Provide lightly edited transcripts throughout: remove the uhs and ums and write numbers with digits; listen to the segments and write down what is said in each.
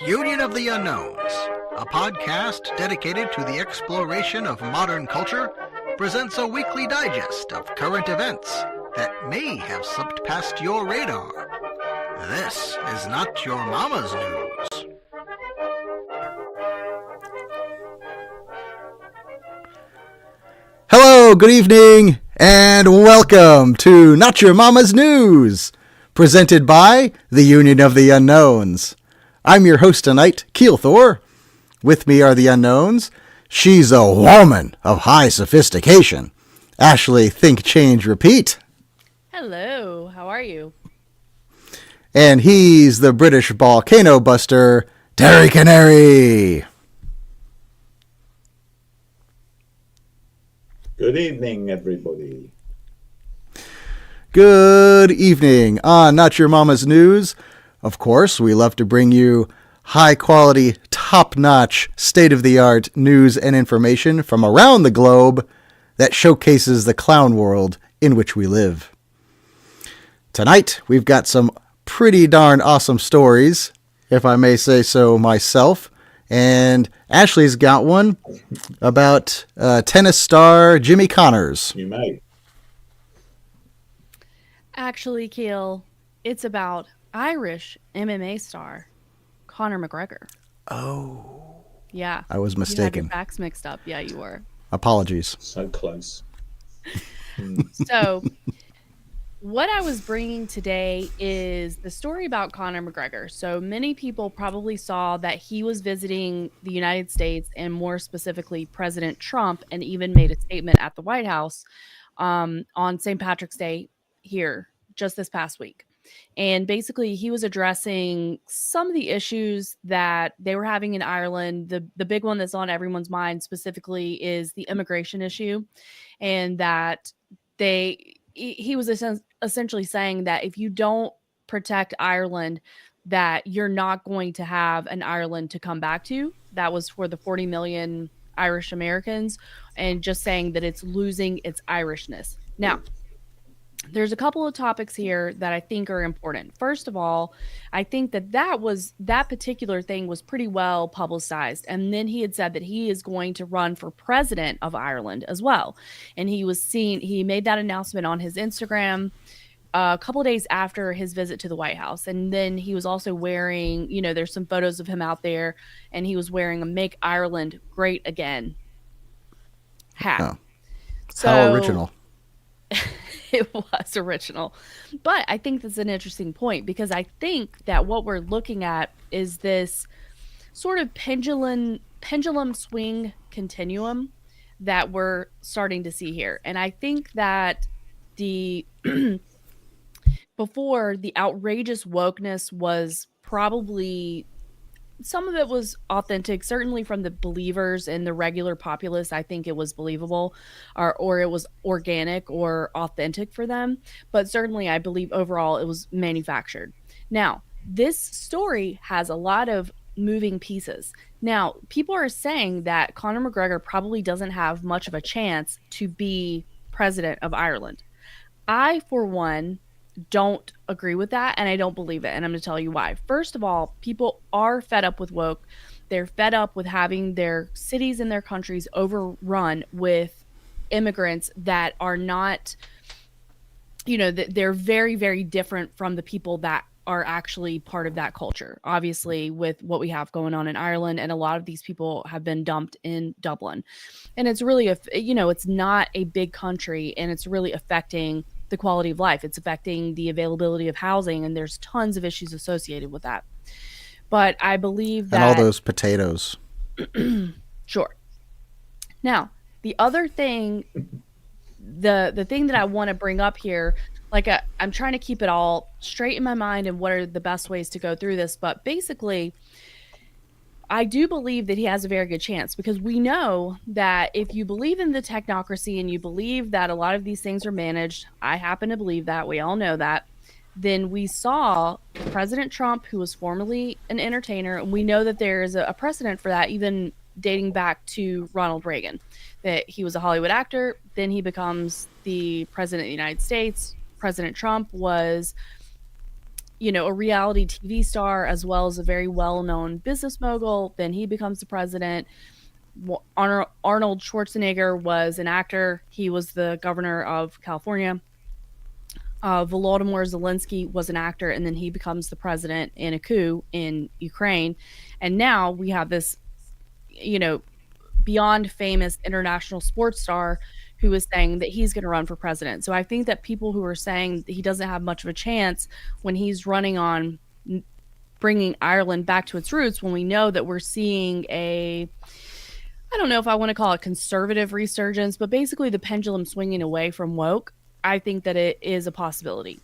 Union of the Unknowns, a podcast dedicated to the exploration of modern culture, presents a weekly digest of current events that may have slipped past your radar. This is not your mama's news. Hello, good evening, and welcome to Not Your Mama's News, presented by the Union of the Unknowns. I'm your host tonight, Keel. With me are the Unknowns. She's a woman of high sophistication. Ashley, Think, Change, Repeat. Hello, how are you? And he's the British volcano buster, Terry Canary. Good evening, everybody. Good evening. On Not Your Mama's News, of course, we love to bring you high-quality, top-notch, state-of-the-art news and information from around the globe that showcases the clown world in which we live. Tonight, we've got some pretty darn awesome stories, if I may say so myself. And Ashley's got one about tennis star Jimmy Connors. You may. Actually, Keel, it's about Irish MMA star Conor McGregor. Oh. Yeah. I was mistaken. You had your facts mixed up. Yeah, you were. Apologies. So close. So, what I was bringing today is the story about Conor McGregor. So many people probably saw that he was visiting the United States and more specifically President Trump, and even made a statement at the White House on St. Patrick's Day here just this past week. And basically he was addressing some of the issues that they were having in Ireland. The big one that's on everyone's mind specifically is the immigration issue, and that he was essentially saying that if you don't protect Ireland, that you're not going to have an Ireland to come back to. That was for the 40 million Irish Americans, and just saying that it's losing its Irishness. Now, there's a couple of topics here that I think are important. First of all, I think that particular thing was pretty well publicized. And then he had said that he is going to run for president of Ireland as well. And he made that announcement on his Instagram a couple of days after his visit to the White House. And then he was also wearing, there's some photos of him out there, and he was wearing a Make Ireland Great Again hat. Oh. So, how original. It was original. But I think that's an interesting point, because I think that what we're looking at is this sort of pendulum swing continuum that we're starting to see here. And I think that before, the outrageous wokeness was probably, some of it was authentic, certainly from the believers and the regular populace. I think it was believable, or it was organic or authentic for them. But certainly I believe overall it was manufactured. Now, this story has a lot of moving pieces. Now, people are saying that Conor McGregor probably doesn't have much of a chance to be president of Ireland. I, for one, don't agree with that, and I don't believe it, and I'm going to tell you why. First of all, people are fed up with woke. They're fed up with having their cities and their countries overrun with immigrants that are not, they're very, very different from the people that are actually part of that culture. Obviously, with what we have going on in Ireland, and a lot of these people have been dumped in Dublin. And it's really, it's not a big country, and it's really affecting the quality of life. It's affecting the availability of housing, and there's tons of issues associated with that. But I believe that... And all those potatoes. Sure. Now, the other thing, the thing that I want to bring up here, I'm trying to keep it all straight in my mind and what are the best ways to go through this, but basically, I do believe that he has a very good chance, because we know that if you believe in the technocracy and you believe that a lot of these things are managed, I happen to believe that, we all know that, then we saw President Trump, who was formerly an entertainer, and we know that there is a precedent for that, even dating back to Ronald Reagan, that he was a Hollywood actor, then he becomes the president of the United States. President Trump was a reality TV star as well as a very well-known business mogul. Then he becomes the president. Arnold Schwarzenegger was an actor. He was the governor of California. Volodymyr Zelensky was an actor, and then he becomes the president in a coup in Ukraine. And now we have this, beyond famous international sports star who is saying that he's going to run for president. So I think that people who are saying he doesn't have much of a chance when he's running on bringing Ireland back to its roots, when we know that we're seeing I don't know if I want to call it conservative resurgence, but basically the pendulum swinging away from woke, I think that it is a possibility.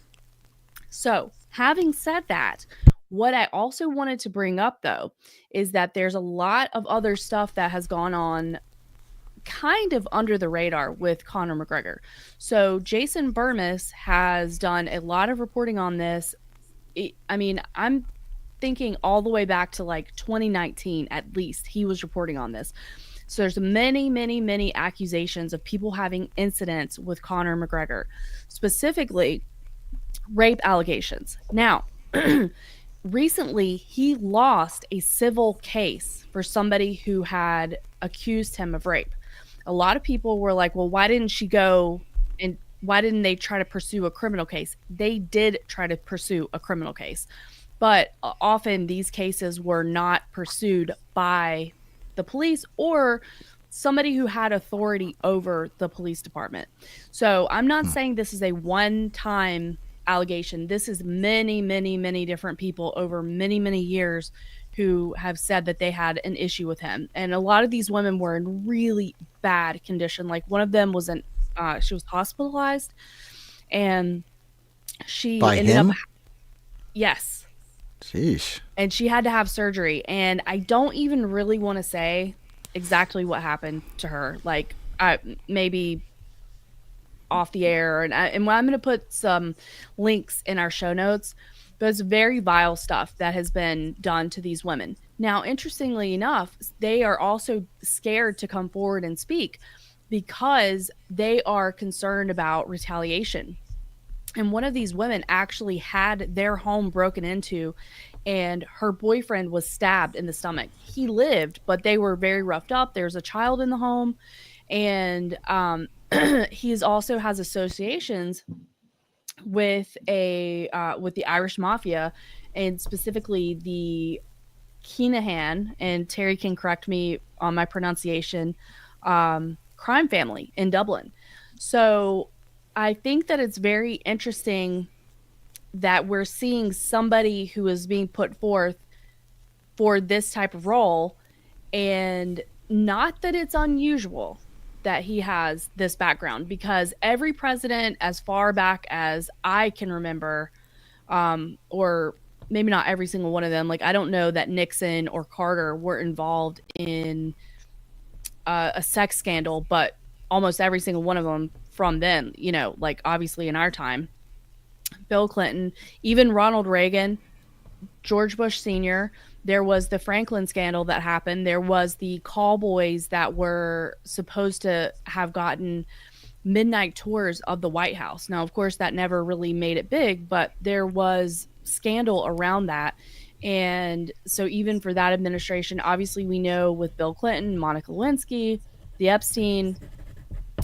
So, having said that, what I also wanted to bring up, though, is that there's a lot of other stuff that has gone on kind of under the radar with Conor McGregor. So, Jason Burmis has done a lot of reporting on this. I'm thinking all the way back to like 2019, at least, he was reporting on this. So there's many, many, many accusations of people having incidents with Conor McGregor, specifically rape allegations. Now, recently, he lost a civil case for somebody who had accused him of rape. A lot of people were like, well, why didn't she go and why didn't they try to pursue a criminal case? They did try to pursue a criminal case, but often these cases were not pursued by the police or somebody who had authority over the police department. So I'm not saying this is a one-time allegation. This is many, many, many different people over many, many years who have said that they had an issue with him. And a lot of these women were in really bad condition. Like one of them was she was hospitalized and she By ended him? up. Yes. Sheesh. And she had to have surgery. And I don't even really want to say exactly what happened to her. Like, maybe off the air. And I'm going to put some links in our show notes. But it's very vile stuff that has been done to these women. Now, interestingly enough, they are also scared to come forward and speak because they are concerned about retaliation. And one of these women actually had their home broken into and her boyfriend was stabbed in the stomach. He lived, but they were very roughed up. There's a child in the home. And he also has associations with the Irish mafia and specifically the Keenahan, and Terry can correct me on my pronunciation, crime family in Dublin. So I think that it's very interesting that we're seeing somebody who is being put forth for this type of role, and not that it's unusual that he has this background, because every president as far back as I can remember, or maybe not every single one of them, like I don't know that Nixon or Carter were involved in a sex scandal, but almost every single one of them from then, like obviously in our time, Bill Clinton, even Ronald Reagan, George Bush Sr., there was the Franklin scandal that happened. There was the call boys that were supposed to have gotten midnight tours of the White House. Now, of course, that never really made it big, but there was scandal around that. And so even for that administration, obviously we know with Bill Clinton, Monica Lewinsky, the Epstein,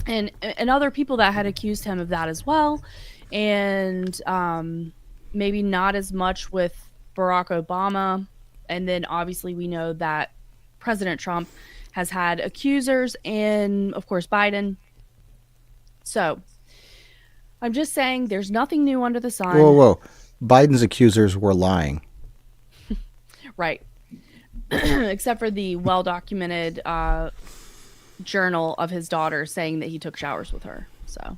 and other people that had accused him of that as well. And maybe not as much with Barack Obama. And then obviously we know that President Trump has had accusers, and of course Biden. So I'm just saying there's nothing new under the sun. Whoa. Biden's accusers were lying. Right. Except for the well-documented journal of his daughter saying that he took showers with her. So,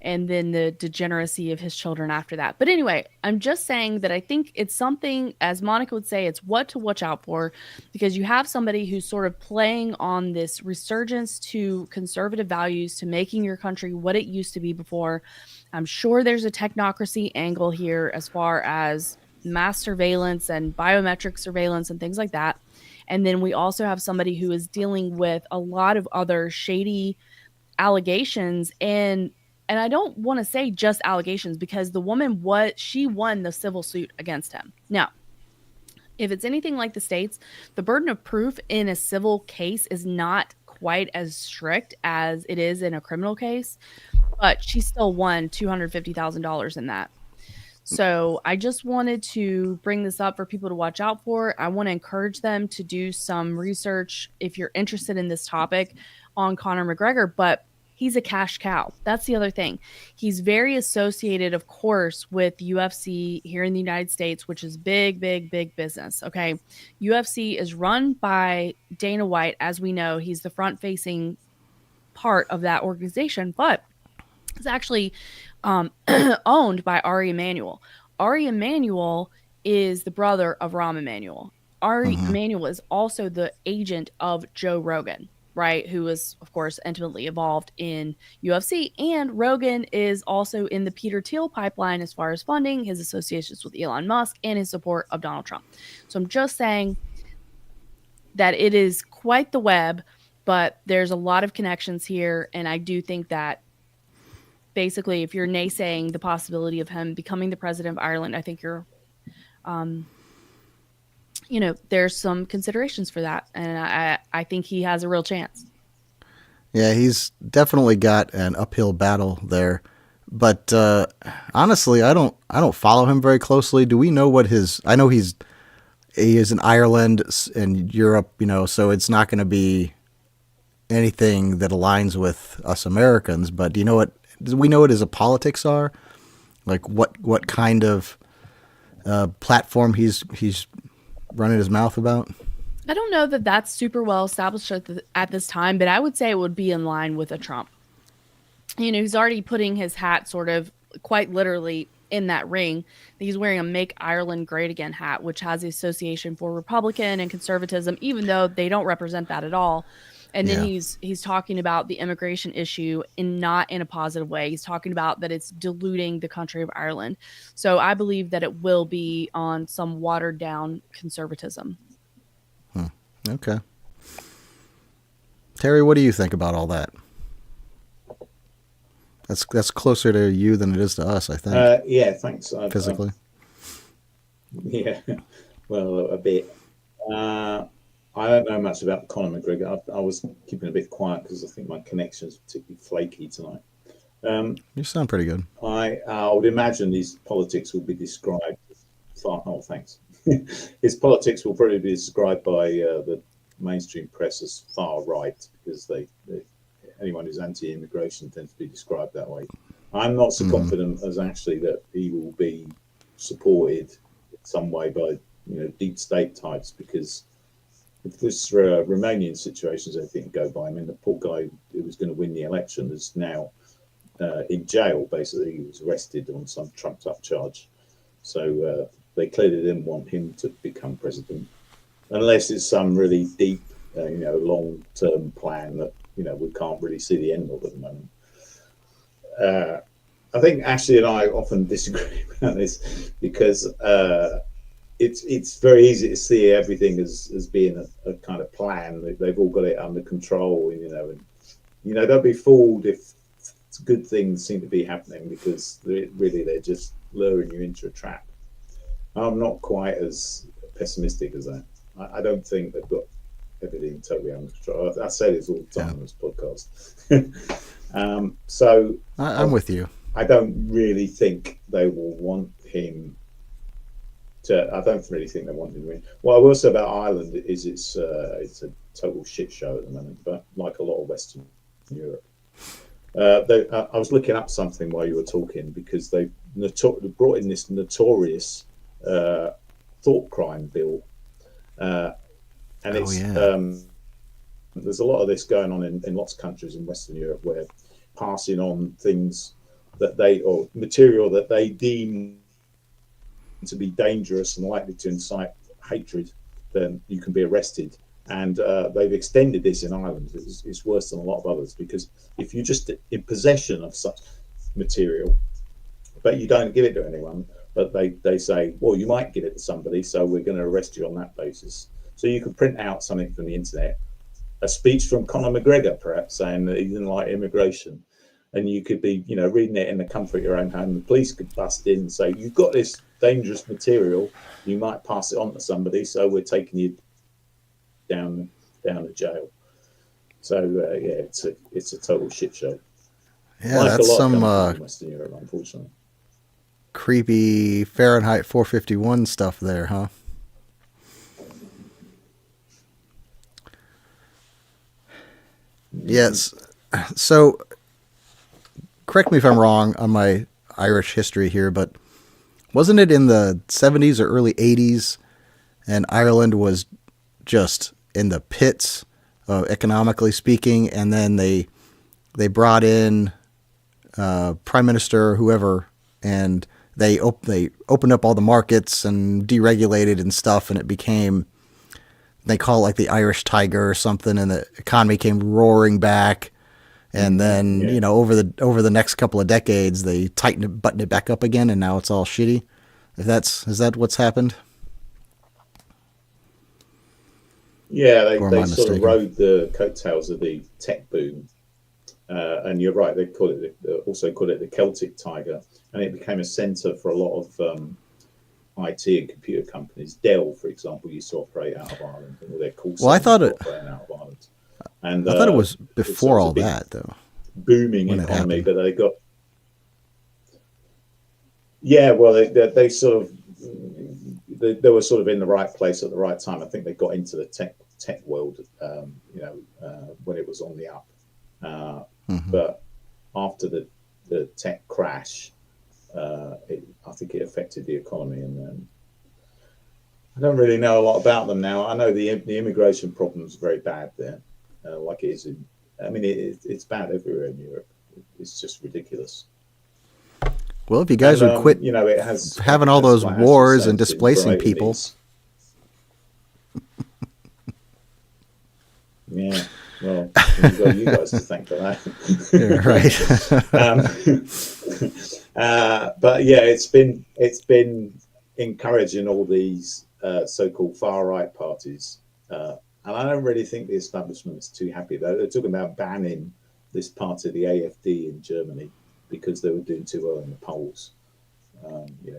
and then the degeneracy of his children after that. But anyway, I'm just saying that I think it's something, as Monica would say, it's what to watch out for, because you have somebody who's sort of playing on this resurgence to conservative values, to making your country what it used to be before. I'm sure there's a technocracy angle here as far as mass surveillance and biometric surveillance and things like that. And then we also have somebody who is dealing with a lot of other shady allegations. And and I don't want to say just allegations, because the woman she won the civil suit against him. Now, if it's anything like the States, the burden of proof in a civil case is not quite as strict as it is in a criminal case, but she still won $250,000 in that. So I just wanted to bring this up for people to watch out for. I want to encourage them to do some research if you're interested in this topic on Conor McGregor, but he's a cash cow. That's the other thing. He's very associated, of course, with UFC here in the United States, which is big, big, big business. Okay. UFC is run by Dana White. As we know, he's the front facing part of that organization, but it's actually owned by Ari Emanuel. Ari Emanuel is the brother of Rahm Emanuel. Ari Emanuel is also the agent of Joe Rogan, right? Who is, of course, intimately involved in UFC. And Rogan is also in the Peter Thiel pipeline as far as funding, his associations with Elon Musk, and his support of Donald Trump. So I'm just saying that it is quite the web, but there's a lot of connections here. And I do think that basically, if you're naysaying the possibility of him becoming the president of Ireland, I think you're, there's some considerations for that. And I think he has a real chance. Yeah, he's definitely got an uphill battle there. But honestly, I don't follow him very closely. Do we know what I know he is in Ireland and Europe, so it's not going to be anything that aligns with us Americans. But do we know what his politics are? Like what kind of platform he's running his mouth about? I don't know that that's super well established at this time, but I would say it would be in line with a Trump. He's already putting his hat sort of quite literally in that ring. He's wearing a Make Ireland Great Again hat, which has the association for Republican and conservatism, even though they don't represent that at all. And then he's talking about the immigration issue not in a positive way. He's talking about that it's diluting the country of Ireland. So I believe that it will be on some watered down conservatism. Okay. Terry, what do you think about all that? That's closer to you than it is to us, I think. Yeah, thanks. Physically. Yeah, well, a bit. I don't know much about Conor McGregor. I was keeping a bit quiet because I think my connection is particularly flaky tonight. You sound pretty good. I would imagine his politics will be described thanks. His politics will probably be described by the mainstream press as far right, because anyone who's anti-immigration tends to be described that way. I'm not so confident as actually that he will be supported in some way by deep state types, because if this Romanian situation, as I think, go by, I mean, the poor guy who was going to win the election is now in jail, basically. He was arrested on some trumped up charge. So they clearly didn't want him to become president, unless it's some really deep, long-term plan that, we can't really see the end of at the moment. I think Ashley and I often disagree about this, because it's very easy to see everything as being a kind of plan. They've all got it under control, and don't be fooled if good things seem to be happening, because they're just luring you into a trap. I'm not quite as pessimistic as that. I don't think they've got everything totally under control. I say this all the time on this podcast. So I'm with you. I don't really think they will want him I don't really think they want him to win. What I will say about Ireland is it's a total shit show at the moment, but like a lot of Western Europe. I was looking up something while you were talking, because they brought in this notorious thought crime bill, and there's a lot of this going on in lots of countries in Western Europe, where passing on things or material that they deem to be dangerous and likely to incite hatred, then you can be arrested. And they've extended this in Ireland. It's worse than a lot of others, because if you're just in possession of such material, but you don't give it to anyone, but they say, well, you might give it to somebody, so we're going to arrest you on that basis. So you could print out something from the internet, a speech from Conor McGregor, perhaps, saying that he didn't like immigration, and you could be, reading it in the comfort of your own home. The police could bust in and say, "You've got this dangerous material. You might pass it on to somebody, so we're taking you down to jail." So it's a total shit show. Yeah, like that's a lot some of in Western Europe, unfortunately. creepy Fahrenheit 451 stuff there, huh? Yes. So, correct me if I'm wrong on my Irish history here, but wasn't it in the 70s or early 80s, and Ireland was just in the pits, economically speaking, and then they brought in Prime Minister or whoever, and they opened up all the markets and deregulated and stuff, and it became, they call it like the Irish Tiger or something, and the economy came roaring back. And then, over the next couple of decades, they buttoned it back up again, and now it's all shitty. Is that what's happened? Yeah, they sort of rode the coattails of the tech boom, and you're right. They also call it the Celtic Tiger, and it became a centre for a lot of IT and computer companies. Dell, for example, used to operate out of Ireland, and all their call centres operating out of Ireland. And I thought it was before all that, though. Booming economy, but they got. Yeah, well, they sort of they were sort of in the right place at the right time. I think they got into the tech world, when it was on the up. But after the tech crash, I think it affected the economy, and I don't really know a lot about them now. I know the immigration problem is very bad there, like it is in. I mean, it's bad everywhere in Europe. It's just ridiculous. Well, if you guys would quit, it has having all those wars and displacing people. Yeah, well, you've got you guys to thank for that. Yeah, right. But yeah, it's been encouraging all these so-called far-right parties, and I don't really think the establishment's too happy. They're talking about banning this party, the AfD in Germany, because they were doing too well in the polls.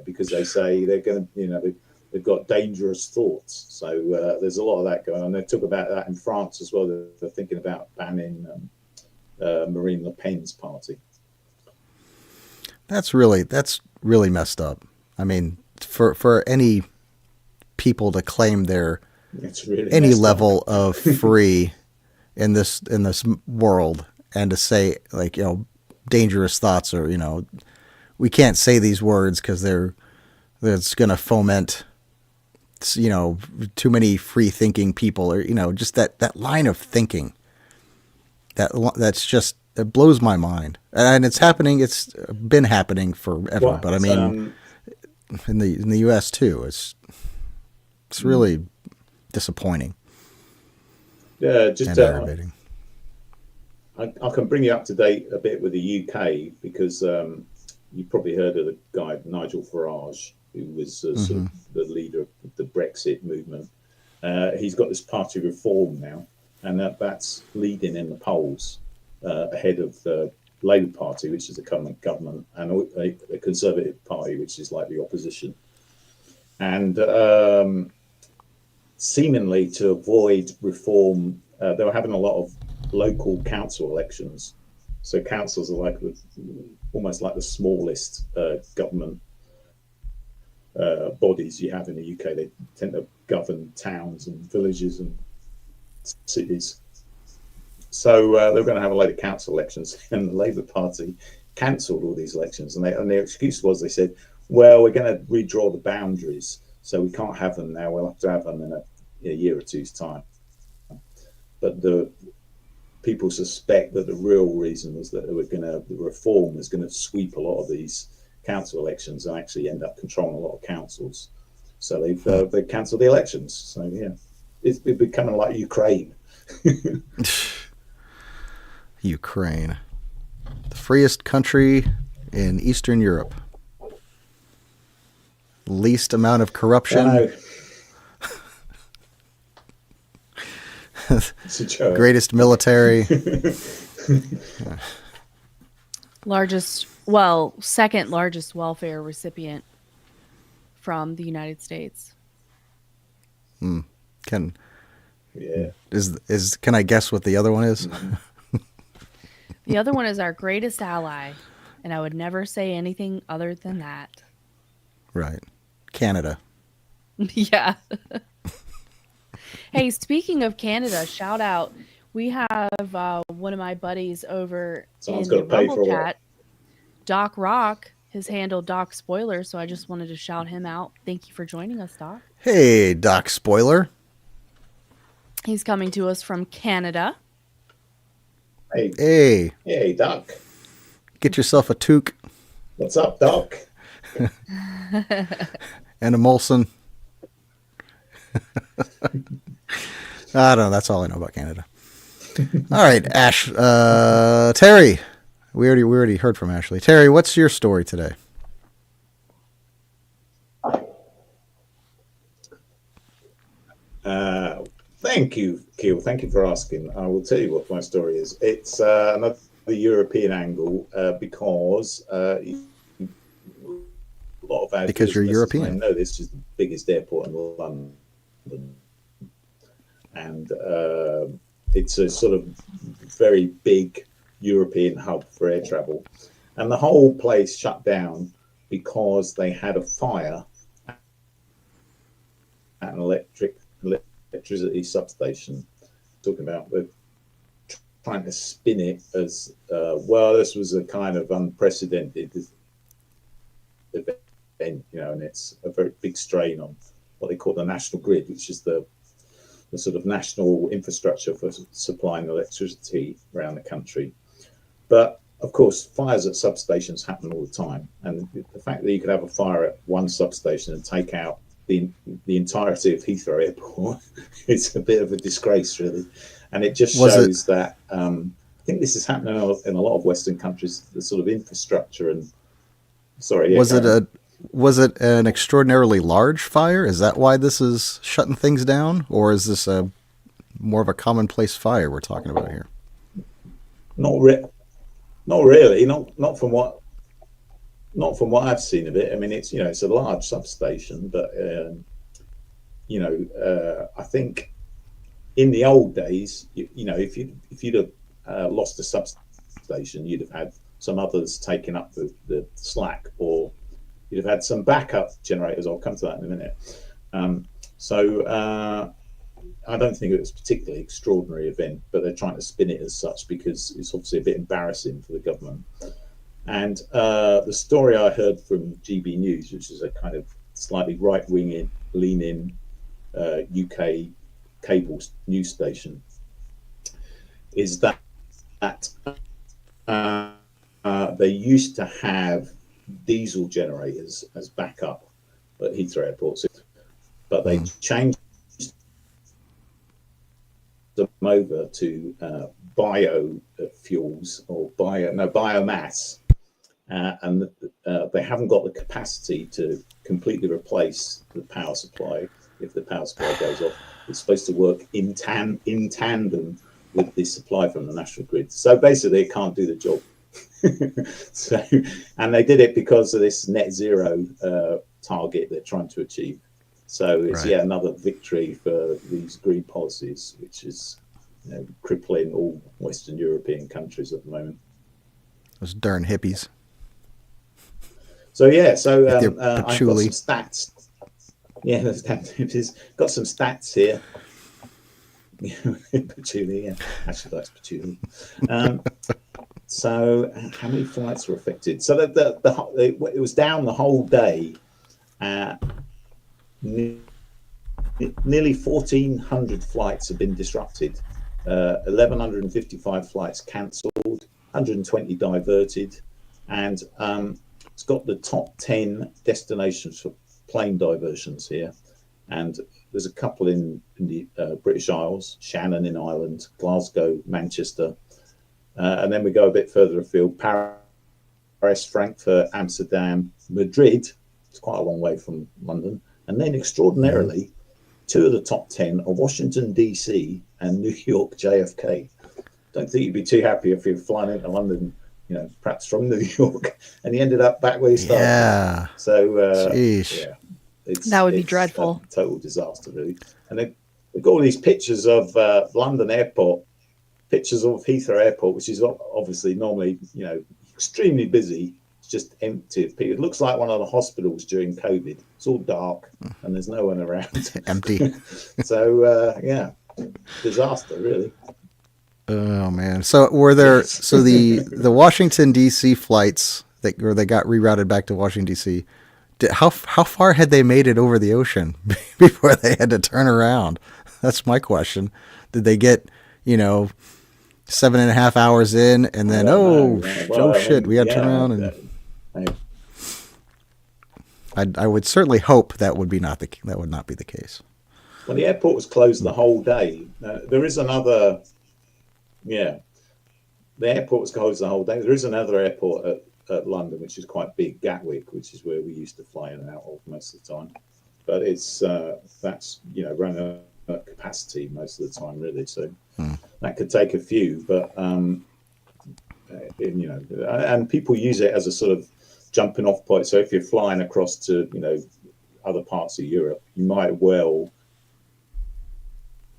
Because they say they're going to, they've got dangerous thoughts. So there's a lot of that going on. They talk about that in France as well. They're thinking about banning Marine Le Pen's party. That's really messed up. I mean, for any people to claim they're any level of free in this world, and to say, like, dangerous thoughts, or we can't say these words because it's going to foment too many free thinking people, or just that line of thinking that's just, it blows my mind. And it's happening, it's been happening forever. But I mean, in the US too, it's really disappointing. Yeah, just and aggravating. I can bring you up to date a bit with the UK, because you've probably heard of the guy Nigel Farage, who was sort of the leader of the Brexit movement. He's got this party reform now, and that's leading in the polls ahead of the Labour Party, which is the current government, and a Conservative Party, which is like the opposition. And seemingly to avoid reform, they were having a lot of local council elections. So councils are like almost like the smallest government bodies you have in the UK. They tend to govern towns and villages and cities. So they're going to have a load of council elections, and the Labour Party cancelled all these elections. And their excuse was, they said, well, we're going to redraw the boundaries, so we can't have them now. We'll have to have them in a year or two's time. But the people suspect that the real reason was that the reform was going to sweep a lot of these council elections and actually end up controlling a lot of councils. So they've cancelled the elections. So yeah, it's becoming like Ukraine. Ukraine, the freest country in Eastern Europe, least amount of corruption. It's a joke. Greatest military. second largest welfare recipient from the United States. Can Yeah. can I guess what the other one is? The other one is our greatest ally, and I would never say anything other than that. Right. Canada. Yeah. Hey, speaking of Canada, shout out. We have one of my buddies over Someone's in got the to pay Rumble for all chat, Doc Rock, his handle Doc Spoiler, so I just wanted to shout him out. Thank you for joining us, Doc. Hey, Doc Spoiler. He's coming to us from Canada. that. Hey, Doc. Get yourself a toque. What's up, Doc? And a Molson. I don't know. That's all I know about Canada. All right, Ash. Terry. We already heard from Ashley. Terry, what's your story today? Thank you, Keel. Thank you for asking. I will tell you what my story is. It's another European angle because a lot of our Because you're European. I know this is the biggest airport in London, and it's a sort of very big European hub for air travel, and the whole place shut down because they had a fire at an electricity substation. Talking about the trying to spin it as well. This was a kind of unprecedented event, and it's a very big strain on what they call the national grid, which is the sort of national infrastructure for supplying electricity around the country. But of course, fires at substations happen all the time, and the fact that you could have a fire at one substation and take out the entirety of Heathrow Airport is a bit of a disgrace, really. And it just shows that I think this is happening in a lot of Western countries. The sort of infrastructure and was it an extraordinarily large fire? Is that why this is shutting things down, or is this a more of a commonplace fire we're talking about here? Not really. Not from what I've seen of it. I mean, it's a large substation, but I think in the old days, if you'd have lost a substation, you'd have had some others taking up the slack, or you'd have had some backup generators. I'll come to that in a minute. I don't think it was a particularly extraordinary event, but they're trying to spin it as such because it's obviously a bit embarrassing for the government. And the story I heard from GB News, which is a kind of slightly right-wing leaning UK cable news station, is that they used to have diesel generators as backup at Heathrow Airport, but they changed them over to biofuels or biomass, and they haven't got the capacity to completely replace the power supply if the power supply goes off. It's supposed to work in tandem with the supply from the national grid. So basically, it can't do the job. And they did it because of this net zero target they're trying to achieve. So it's yet another victory for these green policies, which is crippling all Western European countries at the moment. Those darn hippies. So I've got some stats. Yeah, those damn hippies. Got some stats here. Patchouli, yeah. Actually likes patchouli. So how many flights were affected? So it was down the whole day. Nearly 1,400 flights have been disrupted. 1,155 flights cancelled, 120 diverted, and it's got the top 10 destinations for plane diversions here. And there's a couple in the British Isles, Shannon in Ireland, Glasgow, Manchester, and then we go a bit further afield: Paris, Frankfurt, Amsterdam, Madrid. It's quite a long way from London. And then extraordinarily, two of the top 10 are Washington, DC and New York, JFK. Don't think you'd be too happy if you're flying into London, perhaps from New York, and he ended up back where he started. Yeah. So Sheesh. That would be dreadful. A total disaster, really. And they've got all these pictures of London Airport, pictures of Heathrow Airport, which is obviously normally, extremely busy. It's just empty of people. It looks like one of the hospitals during COVID. It's all dark and there's no one around. Empty. So, disaster, really. Oh man! So were there? So the Washington D.C. flights they got rerouted back to Washington D.C. How far had they made it over the ocean before they had to turn around? That's my question. Did they get 7.5 hours in and then shit, we got to turn around? And I would certainly hope that would not be the case. Well, the airport was closed the whole day. There is another. Yeah, the airport was closed the whole day. There is another airport at London, which is quite big, Gatwick, which is where we used to fly in and out of most of the time. But that's running at capacity most of the time, really. So that could take a few, but and people use it as a sort of jumping off point. So if you're flying across to other parts of Europe, you might well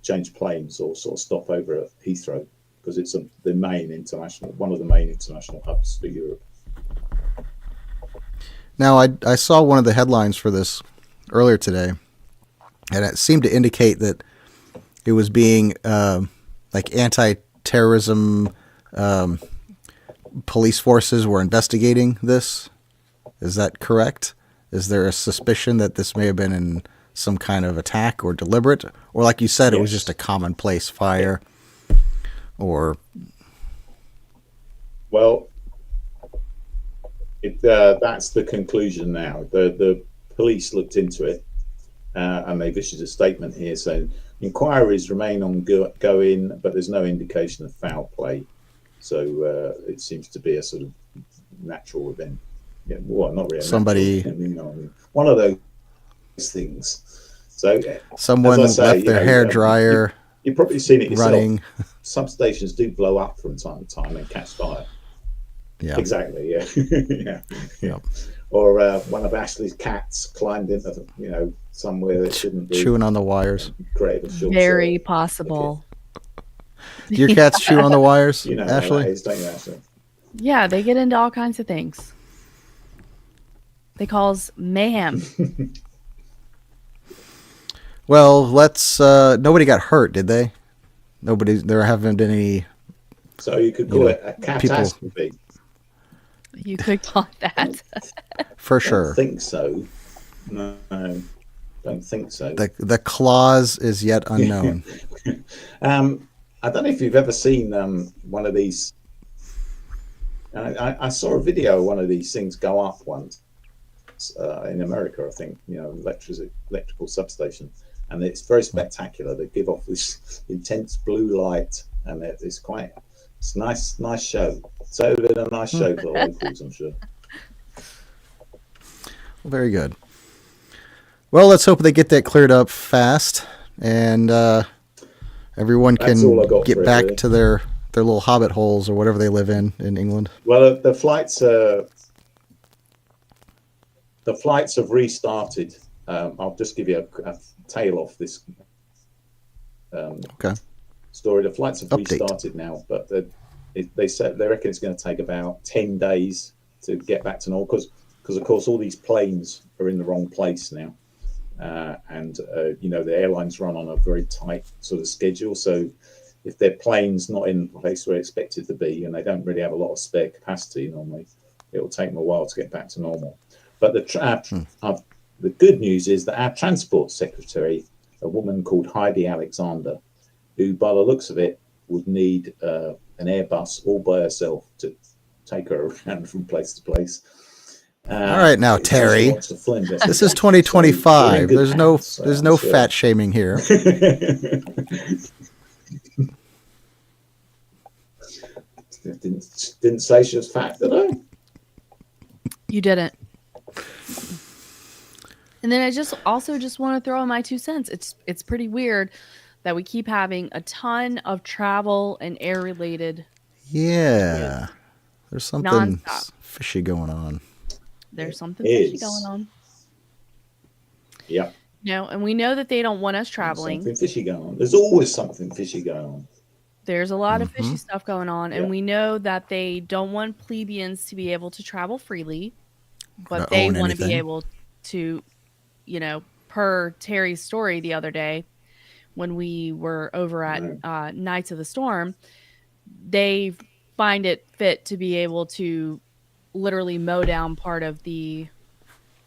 change planes or sort of stop over at Heathrow, because it's one of the main international hubs for Europe. Now, I saw one of the headlines for this earlier today, and it seemed to indicate that it was being like anti-terrorism police forces were investigating this. Is that correct? Is there a suspicion that this may have been in some kind of attack or deliberate? Or like you said, It was just a commonplace fire? Or well, that's the conclusion now. The police looked into it, and they've issued a statement here saying inquiries remain ongoing, but there's no indication of foul play. So it seems to be a sort of natural event. Yeah, well, not really. Somebody, one of those things. So someone left their hair dryer. You've probably seen it yourself. Running. Substations do blow up from time to time and catch fire. Yeah, exactly. Yeah, yeah. Or one of Ashley's cats climbed into somewhere that shouldn't be, chewing on the wires. Very possible. Do your cats chew on the wires, Ashley? That is, don't you, Ashley? Yeah, they get into all kinds of things. They cause mayhem. Well, nobody got hurt, did they? There haven't been any. So you could call it a catastrophe. You could call it that. For sure. I don't think so. No, don't think so. The cause is yet unknown. I don't know if you've ever seen one of these. I saw a video of one of these things go up once in America, I think, electrical substation. And it's very spectacular. They give off this intense blue light, and it's a nice show. So it's a nice show for the locals, I'm sure. Well, very good. Well, let's hope they get that cleared up fast, and everyone can get back to their little hobbit holes or whatever they live in England. Well, the flights have restarted. I'll just give you a tail off this story. The flights have restarted now, but they reckon it's going to take about 10 days to get back to normal, because of course all these planes are in the wrong place now, and the airlines run on a very tight sort of schedule. So if their plane's not in the place where it's expected to be, and they don't really have a lot of spare capacity normally, it will take them a while to get back to normal. But the good news is that our transport secretary, a woman called Heidi Alexander, who by the looks of it would need an Airbus all by herself to take her around from place to place. All right, now Terry, this is 2025. There's no fat shaming here. Didn't say she was fat, did I? You didn't. And then I just want to throw in my 2 cents. It's pretty weird that we keep having a ton of travel and air related. Yeah. There's something nonstop. fishy going on. There's something It fishy is. going on. Yeah. No, and we know that they don't want us traveling. Something fishy going on. There's always something fishy going on. There's a lot of fishy stuff going on, and Yeah. we know that they don't want plebeians to be able to travel freely, but To they own want to be anything. able to, per Terry's story the other day when we were over at Knights of the Storm, they find it fit to be able to literally mow down part of the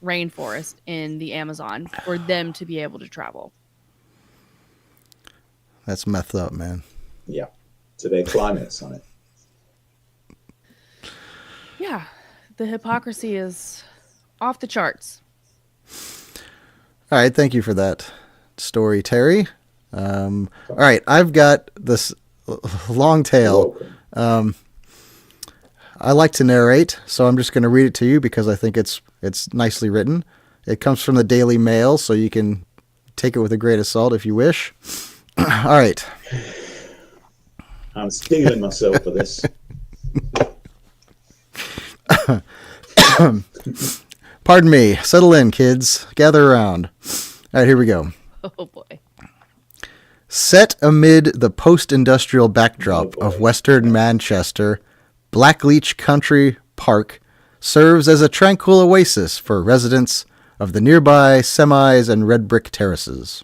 rainforest in the Amazon for them to be able to travel. That's messed up, man. Yeah. To their climates on it. Yeah, the hypocrisy is off the charts. All right, thank you for that story, Terry. All right, I've got this long tail. Welcome. I like to narrate, so I'm just going to read it to you because I think it's nicely written. It comes from the Daily Mail, so you can take it with a grain of salt if you wish. All right. I'm stealing myself for this. Pardon me. Settle in, kids. Gather around. All right, here we go. Oh boy. Set amid the post-industrial backdrop Oh, boy. of western Manchester, Blackleach Country Park serves as a tranquil oasis for residents of the nearby semis and red brick terraces.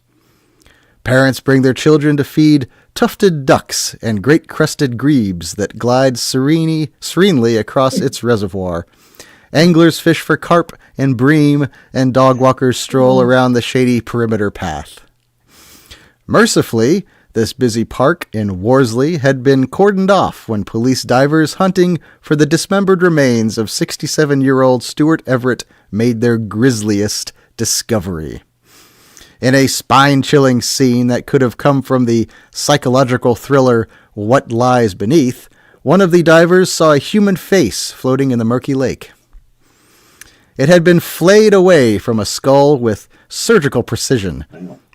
Parents bring their children to feed tufted ducks and great crested grebes that glide serenely across its reservoir. Anglers fish for carp and bream, and dog walkers stroll around the shady perimeter path. Mercifully, this busy park in Worsley had been cordoned off when police divers hunting for the dismembered remains of 67-year-old Stuart Everett made their grisliest discovery. In a spine-chilling scene that could have come from the psychological thriller What Lies Beneath, one of the divers saw a human face floating in the murky lake. It had been flayed away from a skull with surgical precision,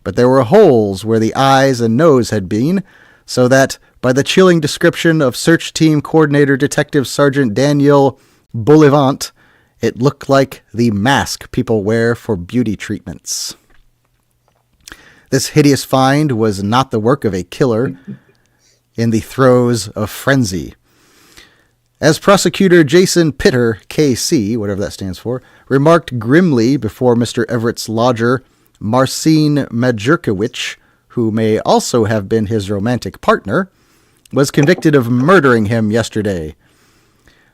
but there were holes where the eyes and nose had been, so that, by the chilling description of Search Team Coordinator Detective Sergeant Daniel Bullivant, it looked like the mask people wear for beauty treatments. This hideous find was not the work of a killer in the throes of frenzy. As Prosecutor Jason Pitter, KC, whatever that stands for, remarked grimly before Mr. Everett's lodger, Marcin Majurkiewicz, who may also have been his romantic partner, was convicted of murdering him yesterday.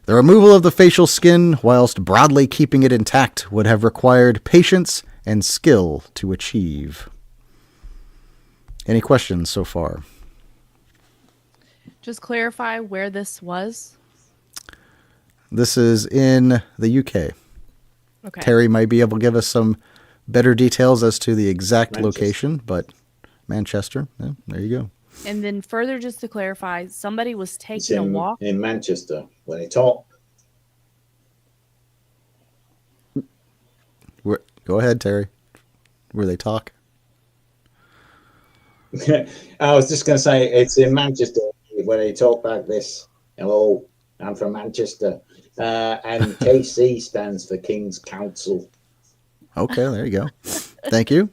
The removal of the facial skin, whilst broadly keeping it intact, would have required patience and skill to achieve. Any questions so far? Just clarify where this was. This is in the UK. Okay. Terry might be able to give us some better details as to the exact Manchester. location, but Manchester, yeah, there you go. And then further, just to clarify, somebody was It's taking a walk. in Manchester. When they talk, Go ahead, Terry. Where they talk. I was just going to say it's in Manchester when they talk like this. Hello, I'm from Manchester. And KC stands for King's Council. Okay, there you go. Thank you.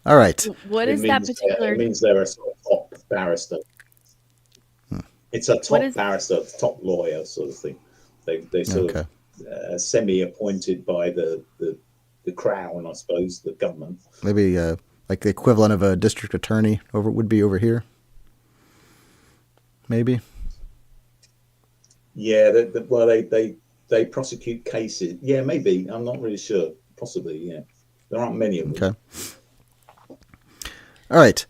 All right. What is that particular? It means they're a sort of top barrister. It's a top barrister, top lawyer sort of thing. They sort Okay. of semi-appointed by the crown, I suppose, the government. Maybe like the equivalent of a district attorney would be over here. Maybe. Yeah, they prosecute cases. Yeah, maybe. I'm not really sure. Possibly, yeah. There aren't many of them. Okay. All right.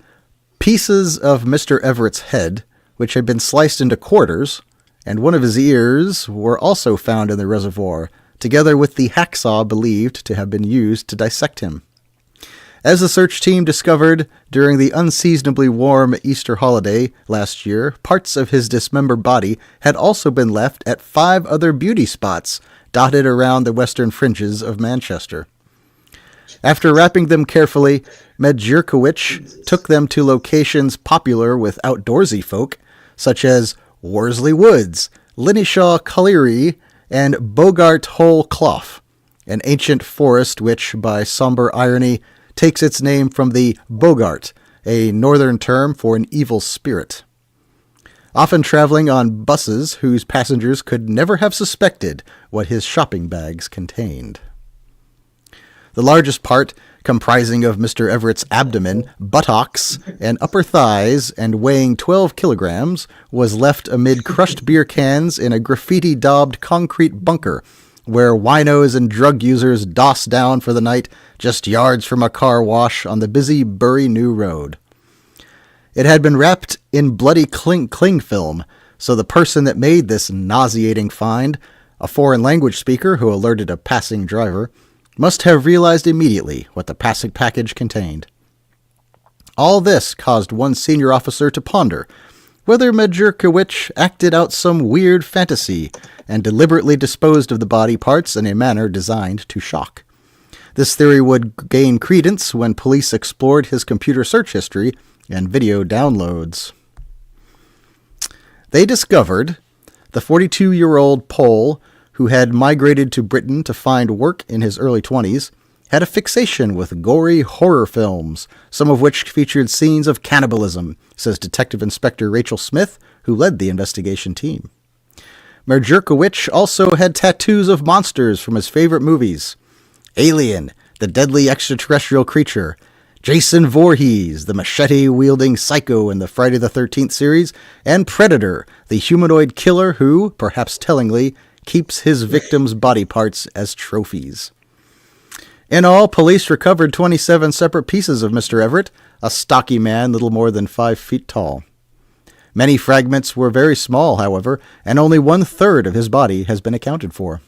Pieces of Mr. Everett's head, which had been sliced into quarters, and one of his ears were also found in the reservoir, together with the hacksaw believed to have been used to dissect him. As the search team discovered during the unseasonably warm Easter holiday last year, parts of his dismembered body had also been left at 5 other beauty spots dotted around the western fringes of Manchester. After wrapping them carefully, Majurkiewicz took them to locations popular with outdoorsy folk, such as Worsley Woods, Linishaw Colliery, and Bogart Hole Clough, an ancient forest which, by somber irony, takes its name from the Bogart, a northern term for an evil spirit. Often traveling on buses whose passengers could never have suspected what his shopping bags contained. The largest part, comprising of Mr. Everett's abdomen, buttocks, and upper thighs, and weighing 12 kilograms, was left amid crushed beer cans in a graffiti-daubed concrete bunker, where winos and drug users doss down for the night just yards from a car wash on the busy Bury New Road. It had been wrapped in bloody cling film, so the person that made this nauseating find, a foreign language speaker who alerted a passing driver, must have realized immediately what the passing package contained. All this caused one senior officer to ponder whether Majurkowicz acted out some weird fantasy and deliberately disposed of the body parts in a manner designed to shock. This theory would gain credence when police explored his computer search history and video downloads. They discovered the 42-year-old Pole, who had migrated to Britain to find work in his early 20s, had a fixation with gory horror films, some of which featured scenes of cannibalism, says Detective Inspector Rachel Smith, who led the investigation team. Majurkowicz also had tattoos of monsters from his favorite movies: Alien, the deadly extraterrestrial creature; Jason Voorhees, the machete-wielding psycho in the Friday the 13th series; and Predator, the humanoid killer who, perhaps tellingly, keeps his victims' body parts as trophies. In all, police recovered 27 separate pieces of Mr. Everett, a stocky man little more than 5 feet tall. Many fragments were very small, however, and only 1/3 of his body has been accounted for.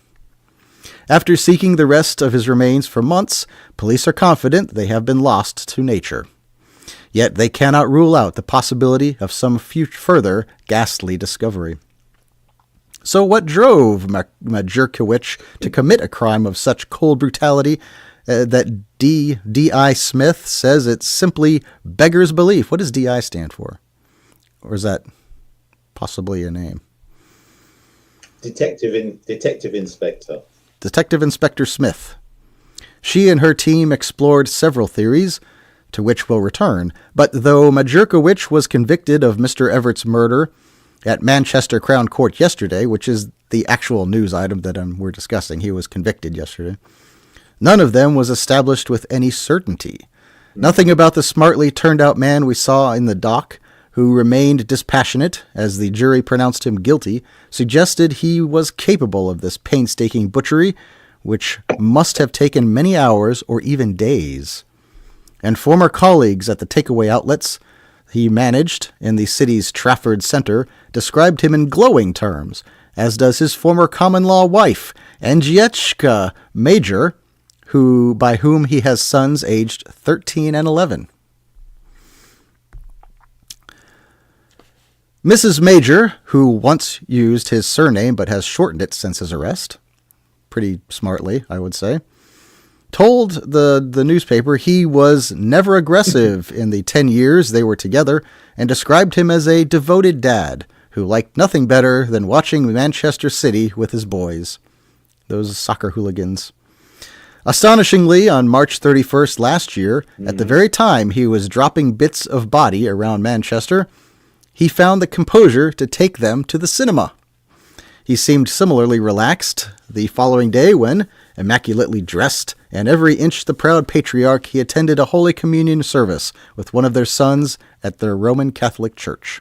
After seeking the rest of his remains for months, police are confident they have been lost to nature. Yet they cannot rule out the possibility of some further ghastly discovery. So what drove Majurkowicz to commit a crime of such cold brutality that D.I. Smith says it simply beggars belief? What does D.I. stand for? Or is that possibly a name? Detective Inspector. Detective Inspector Smith. She and her team explored several theories, to which we'll return, but though Majurkowicz was convicted of Mr. Everett's murder at Manchester Crown Court yesterday, which is the actual news item that we're discussing, he was convicted yesterday, none of them was established with any certainty. Nothing about the smartly turned-out man we saw in the dock, who remained dispassionate as the jury pronounced him guilty, suggested he was capable of this painstaking butchery, which must have taken many hours or even days. And former colleagues at the takeaway outlets he managed in the city's Trafford Center described him in glowing terms, as does his former common-law wife, Agnieszka Major, by whom he has sons aged 13 and 11. Mrs. Major, who once used his surname but has shortened it since his arrest, pretty smartly, I would say, told the newspaper he was never aggressive in the 10 years they were together and described him as a devoted dad who liked nothing better than watching Manchester City with his boys, those soccer hooligans. Astonishingly, on March 31st last year, at the very time he was dropping bits of body around Manchester, he found the composure to take them to the cinema. He seemed similarly relaxed the following day when, immaculately dressed and every inch the proud patriarch, he attended a Holy Communion service with one of their sons at their Roman Catholic church.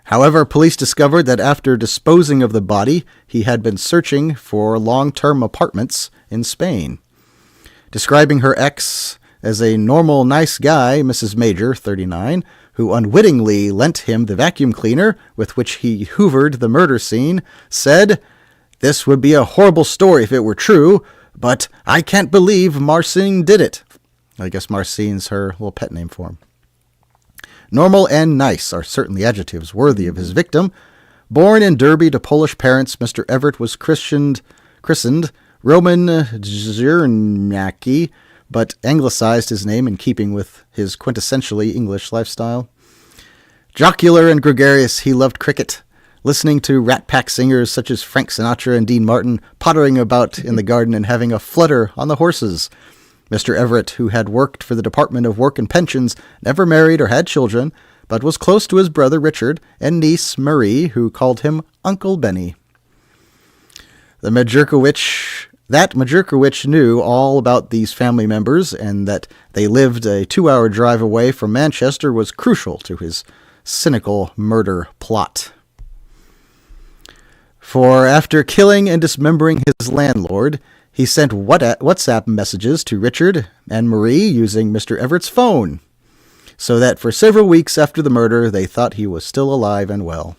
However, police discovered that after disposing of the body, he had been searching for long-term apartments in Spain. Describing her ex as a normal, nice guy, Mrs. Major, 39, who unwittingly lent him the vacuum cleaner with which he hoovered the murder scene, said, "This would be a horrible story if it were true, but I can't believe Marcine did it." I guess Marcine's her little pet name for him. Normal and nice are certainly adjectives worthy of his victim. Born in Derby to Polish parents, Mr. Everett was christened Roman Zierniacki, but anglicized his name in keeping with his quintessentially English lifestyle. Jocular and gregarious, he loved cricket, listening to Rat Pack singers such as Frank Sinatra and Dean Martin pottering about in the garden and having a flutter on the horses. Mr. Everett, who had worked for the Department of Work and Pensions, never married or had children, but was close to his brother Richard and niece Marie, who called him Uncle Benny. That Majurkowicz knew all about these family members, and that they lived a 2-hour drive away from Manchester was crucial to his cynical murder plot. For after killing and dismembering his landlord, he sent WhatsApp messages to Richard and Marie using Mr. Everett's phone, so that for several weeks after the murder, they thought he was still alive and well.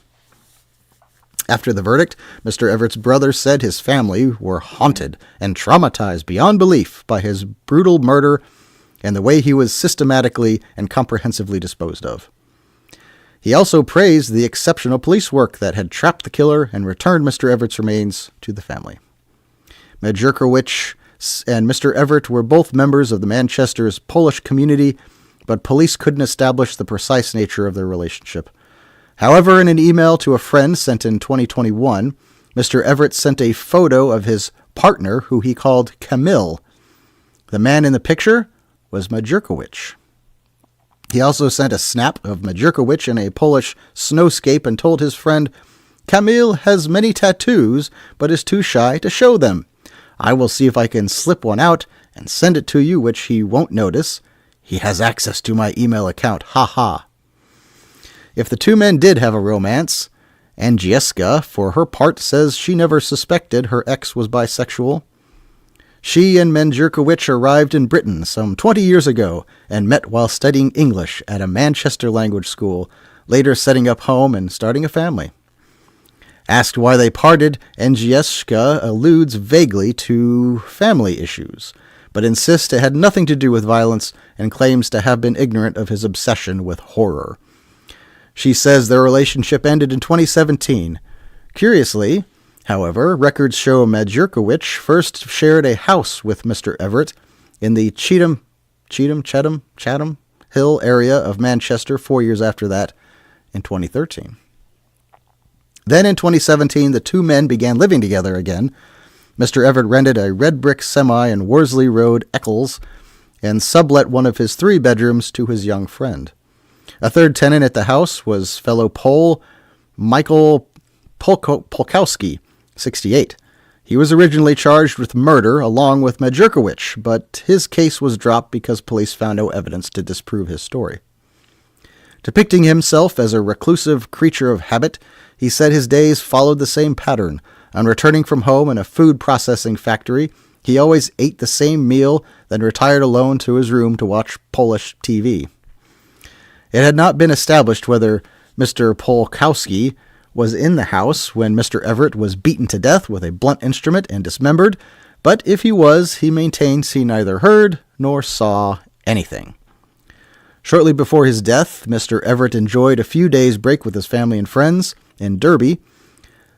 After the verdict, Mr. Everett's brother said his family were haunted and traumatized beyond belief by his brutal murder and the way he was systematically and comprehensively disposed of. He also praised the exceptional police work that had trapped the killer and returned Mr. Everett's remains to the family. Majurkowicz and Mr. Everett were both members of the Manchester's Polish community, but police couldn't establish the precise nature of their relationship. However, in an email to a friend sent in 2021, Mr. Everett sent a photo of his partner, who he called Kamil. The man in the picture was Majurkowicz. He also sent a snap of Majurkowicz in a Polish snowscape and told his friend, "Kamil has many tattoos, but is too shy to show them. I will see if I can slip one out and send it to you, which he won't notice. He has access to my email account, ha." If the two men did have a romance, Agnieszka, for her part, says she never suspected her ex was bisexual. She and Majurkowicz arrived in Britain some 20 years ago and met while studying English at a Manchester language school, later setting up home and starting a family. Asked why they parted, Agnieszka alludes vaguely to family issues, but insists it had nothing to do with violence and claims to have been ignorant of his obsession with horror. She says their relationship ended in 2017. Curiously, however, records show Majurkowicz first shared a house with Mr. Everett in the Chatham Hill area of Manchester 4 years after that, in 2013. Then in 2017, the two men began living together again. Mr. Everett rented a red brick semi in Worsley Road, Eccles, and sublet one of his 3 bedrooms to his young friend. A third tenant at the house was fellow Pole Michael Polkowski, 68. He was originally charged with murder along with Majurkowicz, but his case was dropped because police found no evidence to disprove his story. Depicting himself as a reclusive creature of habit, he said his days followed the same pattern. On returning from home in a food processing factory, he always ate the same meal, then retired alone to his room to watch Polish TV. It had not been established whether Mr. Polkowski was in the house when Mr. Everett was beaten to death with a blunt instrument and dismembered, but if he was, he maintains he neither heard nor saw anything. Shortly before his death, Mr. Everett enjoyed a few days' break with his family and friends in Derby.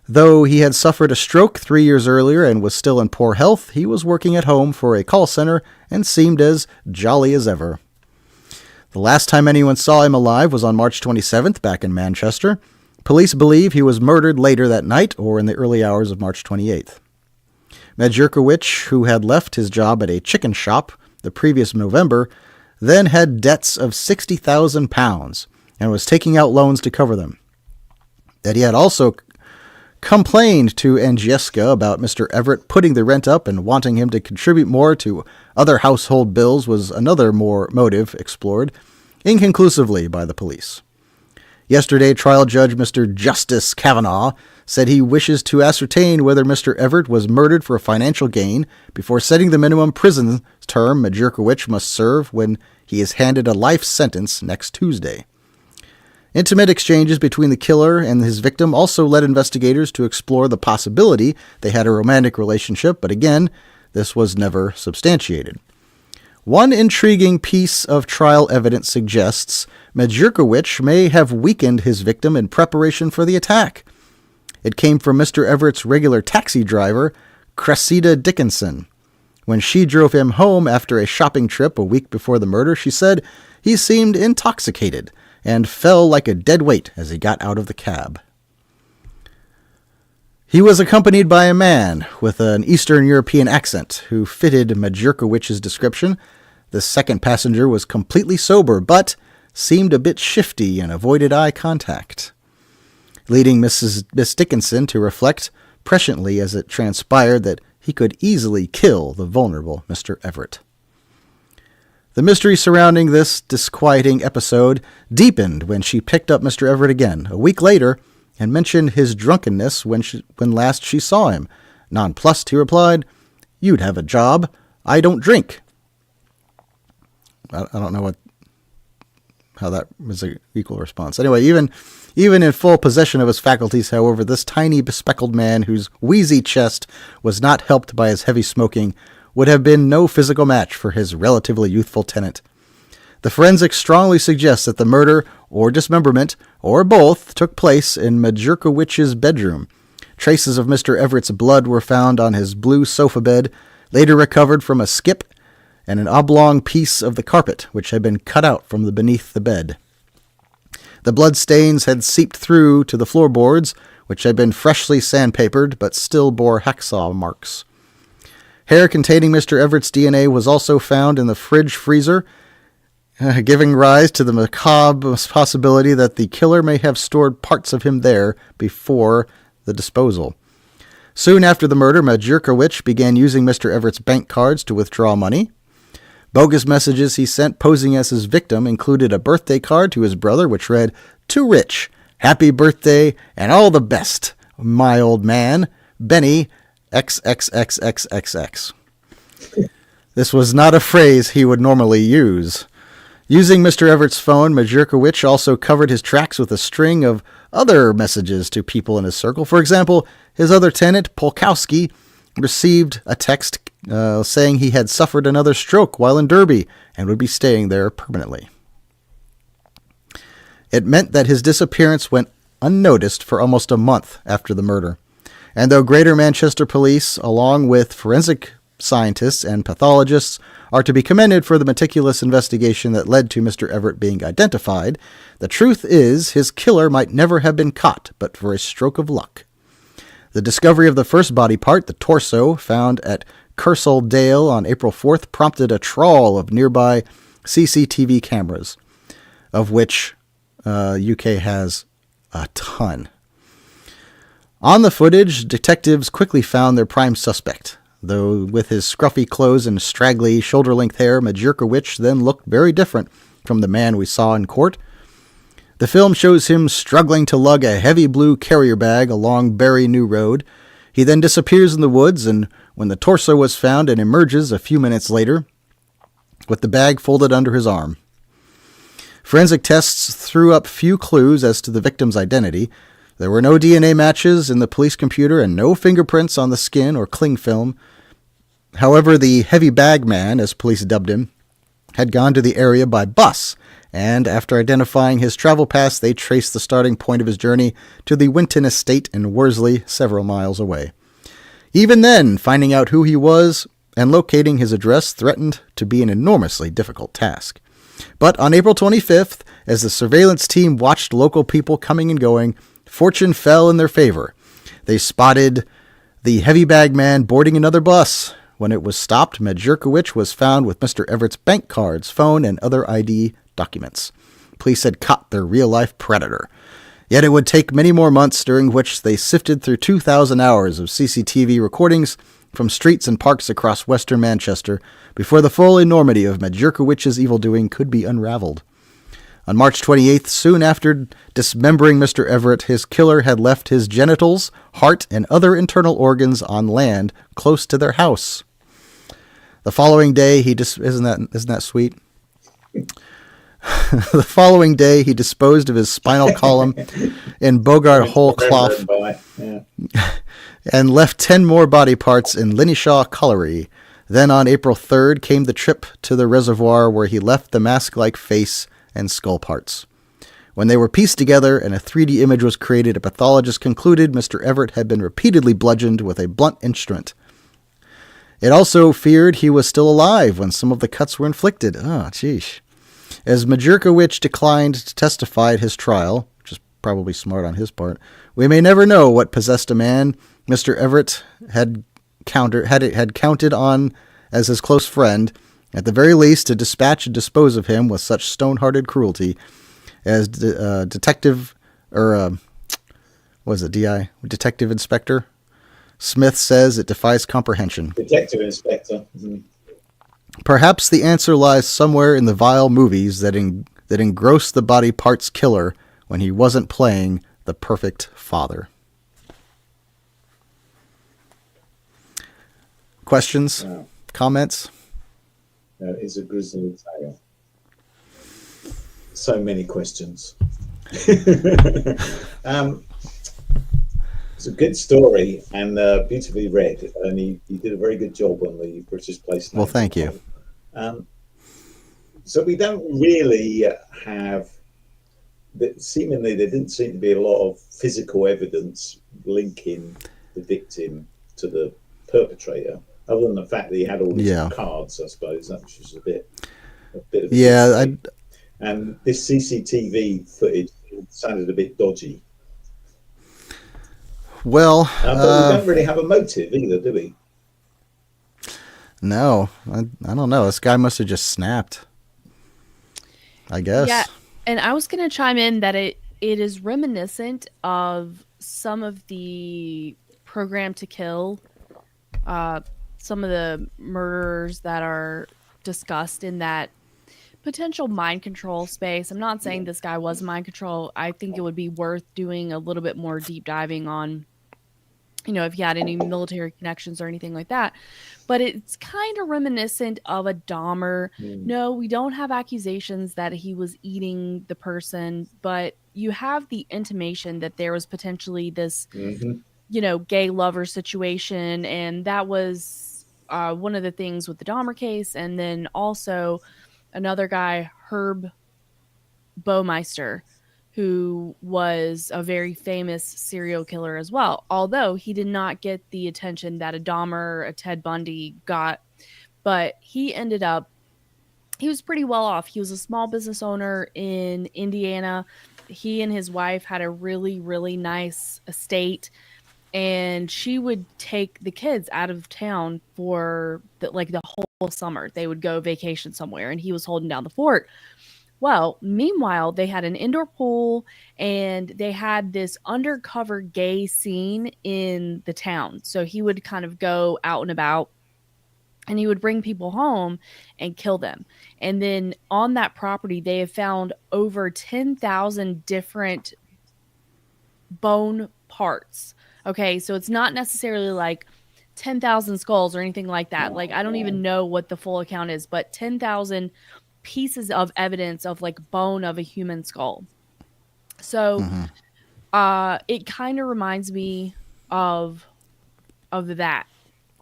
Though he had suffered a stroke 3 years earlier and was still in poor health, he was working at home for a call center and seemed as jolly as ever. The last time anyone saw him alive was on March 27th, back in Manchester. Police believe he was murdered later that night or in the early hours of March 28th. Majurkowicz, who had left his job at a chicken shop the previous November, then had debts of £60,000 and was taking out loans to cover them. That he had also complained to Agnieszka about Mr. Everett putting the rent up and wanting him to contribute more to other household bills was another more motive explored, inconclusively by the police. Yesterday, trial judge Mr. Justice Kavanaugh said he wishes to ascertain whether Mr. Everett was murdered for financial gain before setting the minimum prison term Majurkowicz must serve when he is handed a life sentence next Tuesday. Intimate exchanges between the killer and his victim also led investigators to explore the possibility they had a romantic relationship, but again, this was never substantiated. One intriguing piece of trial evidence suggests Majurkowicz may have weakened his victim in preparation for the attack. It came from Mr. Everett's regular taxi driver, Cressida Dickinson. When she drove him home after a shopping trip a week before the murder, she said he seemed intoxicated and fell like a dead weight as he got out of the cab. He was accompanied by a man with an Eastern European accent who fitted Majurkowicz's description. The second passenger was completely sober, but seemed a bit shifty and avoided eye contact, leading Miss Dickinson to reflect presciently as it transpired that he could easily kill the vulnerable Mr. Everett. The mystery surrounding this disquieting episode deepened when she picked up Mr. Everett again a week later and mentioned his drunkenness when last she saw him. Nonplussed, he replied, "You'd have a job. I don't drink." I don't know how that was an equal response. Anyway, even in full possession of his faculties, however, this tiny bespectacled man whose wheezy chest was not helped by his heavy smoking would have been no physical match for his relatively youthful tenant. The forensics strongly suggest that the murder or dismemberment, or both, took place in Majurkowicz's bedroom. Traces of Mr. Everett's blood were found on his blue sofa bed, later recovered from a skip and an oblong piece of the carpet, which had been cut out from beneath the bed. The blood stains had seeped through to the floorboards, which had been freshly sandpapered, but still bore hacksaw marks. Hair containing Mr. Everett's DNA was also found in the fridge freezer, giving rise to the macabre possibility that the killer may have stored parts of him there before the disposal. Soon after the murder, Majurkowicz began using Mr. Everett's bank cards to withdraw money. Bogus messages he sent posing as his victim included a birthday card to his brother which read, "Too rich, happy birthday, and all the best, my old man, Benny, XXXXXX." This was not a phrase he would normally use. Using Mr. Everett's phone, Majurkowicz also covered his tracks with a string of other messages to people in his circle. For example, his other tenant, Polkowski, received a text saying he had suffered another stroke while in Derby and would be staying there permanently. It meant that his disappearance went unnoticed for almost a month after the murder. And though Greater Manchester Police, along with forensic scientists and pathologists, are to be commended for the meticulous investigation that led to Mr. Everett being identified, the truth is his killer might never have been caught but for a stroke of luck. The discovery of the first body part, the torso, found at Kersal Dale on April 4th, prompted a trawl of nearby CCTV cameras, of which UK has a ton. On the footage, detectives quickly found their prime suspect, though with his scruffy clothes and straggly shoulder-length hair, Majurkowicz then looked very different from the man we saw in court. The film shows him struggling to lug a heavy blue carrier bag along Bury New Road. He then disappears in the woods, and when the torso was found and emerges a few minutes later with the bag folded under his arm. Forensic tests threw up few clues as to the victim's identity. There were no DNA matches in the police computer and no fingerprints on the skin or cling film. However, the heavy bag man, as police dubbed him, had gone to the area by bus, and after identifying his travel pass, they traced the starting point of his journey to the Winton estate in Worsley, several miles away. Even then, finding out who he was and locating his address threatened to be an enormously difficult task. But on April 25th, as the surveillance team watched local people coming and going, fortune fell in their favor. They spotted the heavy bag man boarding another bus. When it was stopped, Majurkowicz was found with Mr. Everett's bank cards, phone, and other ID documents. Police had caught their real-life predator. Yet it would take many more months, during which they sifted through 2,000 hours of CCTV recordings from streets and parks across western Manchester before the full enormity of Majurkowicz's evil-doing could be unraveled. On March 28th, soon after dismembering Mr. Everett, his killer had left his genitals, heart, and other internal organs on land close to their house. The following day, isn't that sweet? The following day, he disposed of his spinal column in Bogart Hole Clough and left 10 more body parts in Linnyshaw Colliery. Then on April 3rd came the trip to the reservoir where he left the mask-like face and skull parts. When they were pieced together and a 3D image was created, a pathologist concluded Mr. Everett had been repeatedly bludgeoned with a blunt instrument. It also feared he was still alive when some of the cuts were inflicted. As Majurkowicz declined to testify at his trial, which is probably smart on his part, we may never know what possessed a man Mr. Everett had counted on as his close friend, at the very least, to dispatch and dispose of him with such stone-hearted cruelty as Detective Inspector Smith says. It defies comprehension. Detective Inspector. Perhaps the answer lies somewhere in the vile movies that engrossed the body parts killer when he wasn't playing the perfect father. Questions? Wow. Comments? That is a grisly tale. So many questions. It's a good story and beautifully read, and you did a very good job on the British place names. Well, thank you. So we don't really have, seemingly there didn't seem to be a lot of physical evidence linking the victim to the perpetrator, other than the fact that he had all these cards, I suppose. That was just a bit of and this CCTV footage sounded a bit dodgy. Well, but we don't really have a motive either, do we? No, I don't know. This guy must have just snapped, I guess. Yeah, and I was going to chime in that it is reminiscent of some of the Program to Kill, some of the murders that are discussed in that potential mind control space. I'm not saying this guy was mind control. I think it would be worth doing a little bit more deep diving on, if he had any military connections or anything like that. But it's kind of reminiscent of a Dahmer. No, we don't have accusations that he was eating the person, but you have the intimation that there was potentially this, gay lover situation. And that was one of the things with the Dahmer case. And then also another guy, Herb Baumeister, who was a very famous serial killer as well, although he did not get the attention that a Dahmer, a Ted Bundy got. But he was pretty well off. He was a small business owner in Indiana. He and his wife had a really, really nice estate, and she would take the kids out of town for the whole summer. They would go vacation somewhere, and he was holding down the fort. Well, meanwhile, they had an indoor pool, and they had this undercover gay scene in the town. So he would kind of go out and about, and he would bring people home and kill them. And then on that property, they have found over 10,000 different bone parts. Okay, so it's not necessarily like 10,000 skulls or anything like that. Like, I don't even know what the full account is, but 10,000 pieces of evidence of bone of a human skull. So it kind of reminds me of that,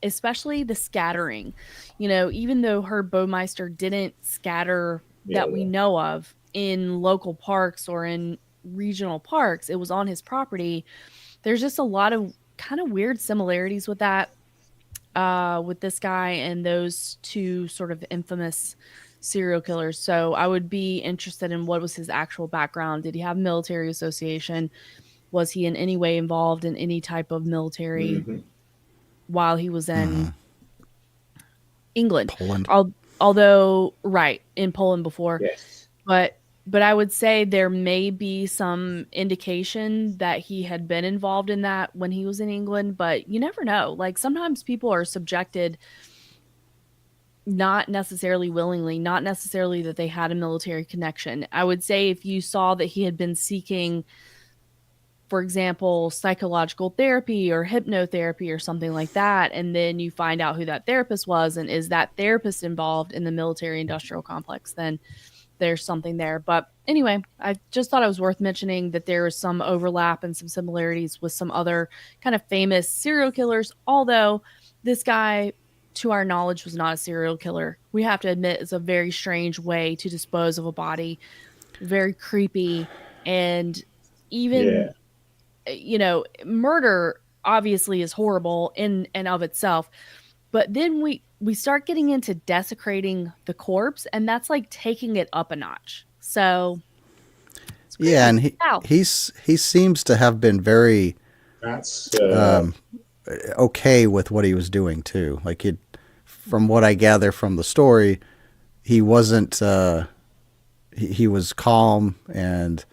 especially the scattering. Even though Herb Baumeister didn't scatter that we know of in local parks or in regional parks, it was on his property. There's just a lot of kind of weird similarities with that, with this guy and those two sort of infamous serial killers. So I would be interested in what was his actual background. Did he have military association? Was he in any way involved in any type of military while he was in England? Poland. Although, right, in Poland before. Yes. But I would say there may be some indication that he had been involved in that when he was in England, but you never know. Sometimes people are subjected, not necessarily willingly, not necessarily that they had a military connection. I would say if you saw that he had been seeking, for example, psychological therapy or hypnotherapy or something like that, and then you find out who that therapist was and is that therapist involved in the military industrial complex, then there's something there. But anyway, I just thought it was worth mentioning that there is some overlap and some similarities with some other kind of famous serial killers, although this guy, to our knowledge, was not a serial killer. We have to admit it's a very strange way to dispose of a body, very creepy, and even murder obviously is horrible in and of itself, but then we start getting into desecrating the corpse, and that's taking it up a notch. So and he seems to have been very that's okay with what he was doing too. Like from what I gather from the story, he wasn't. He was calm and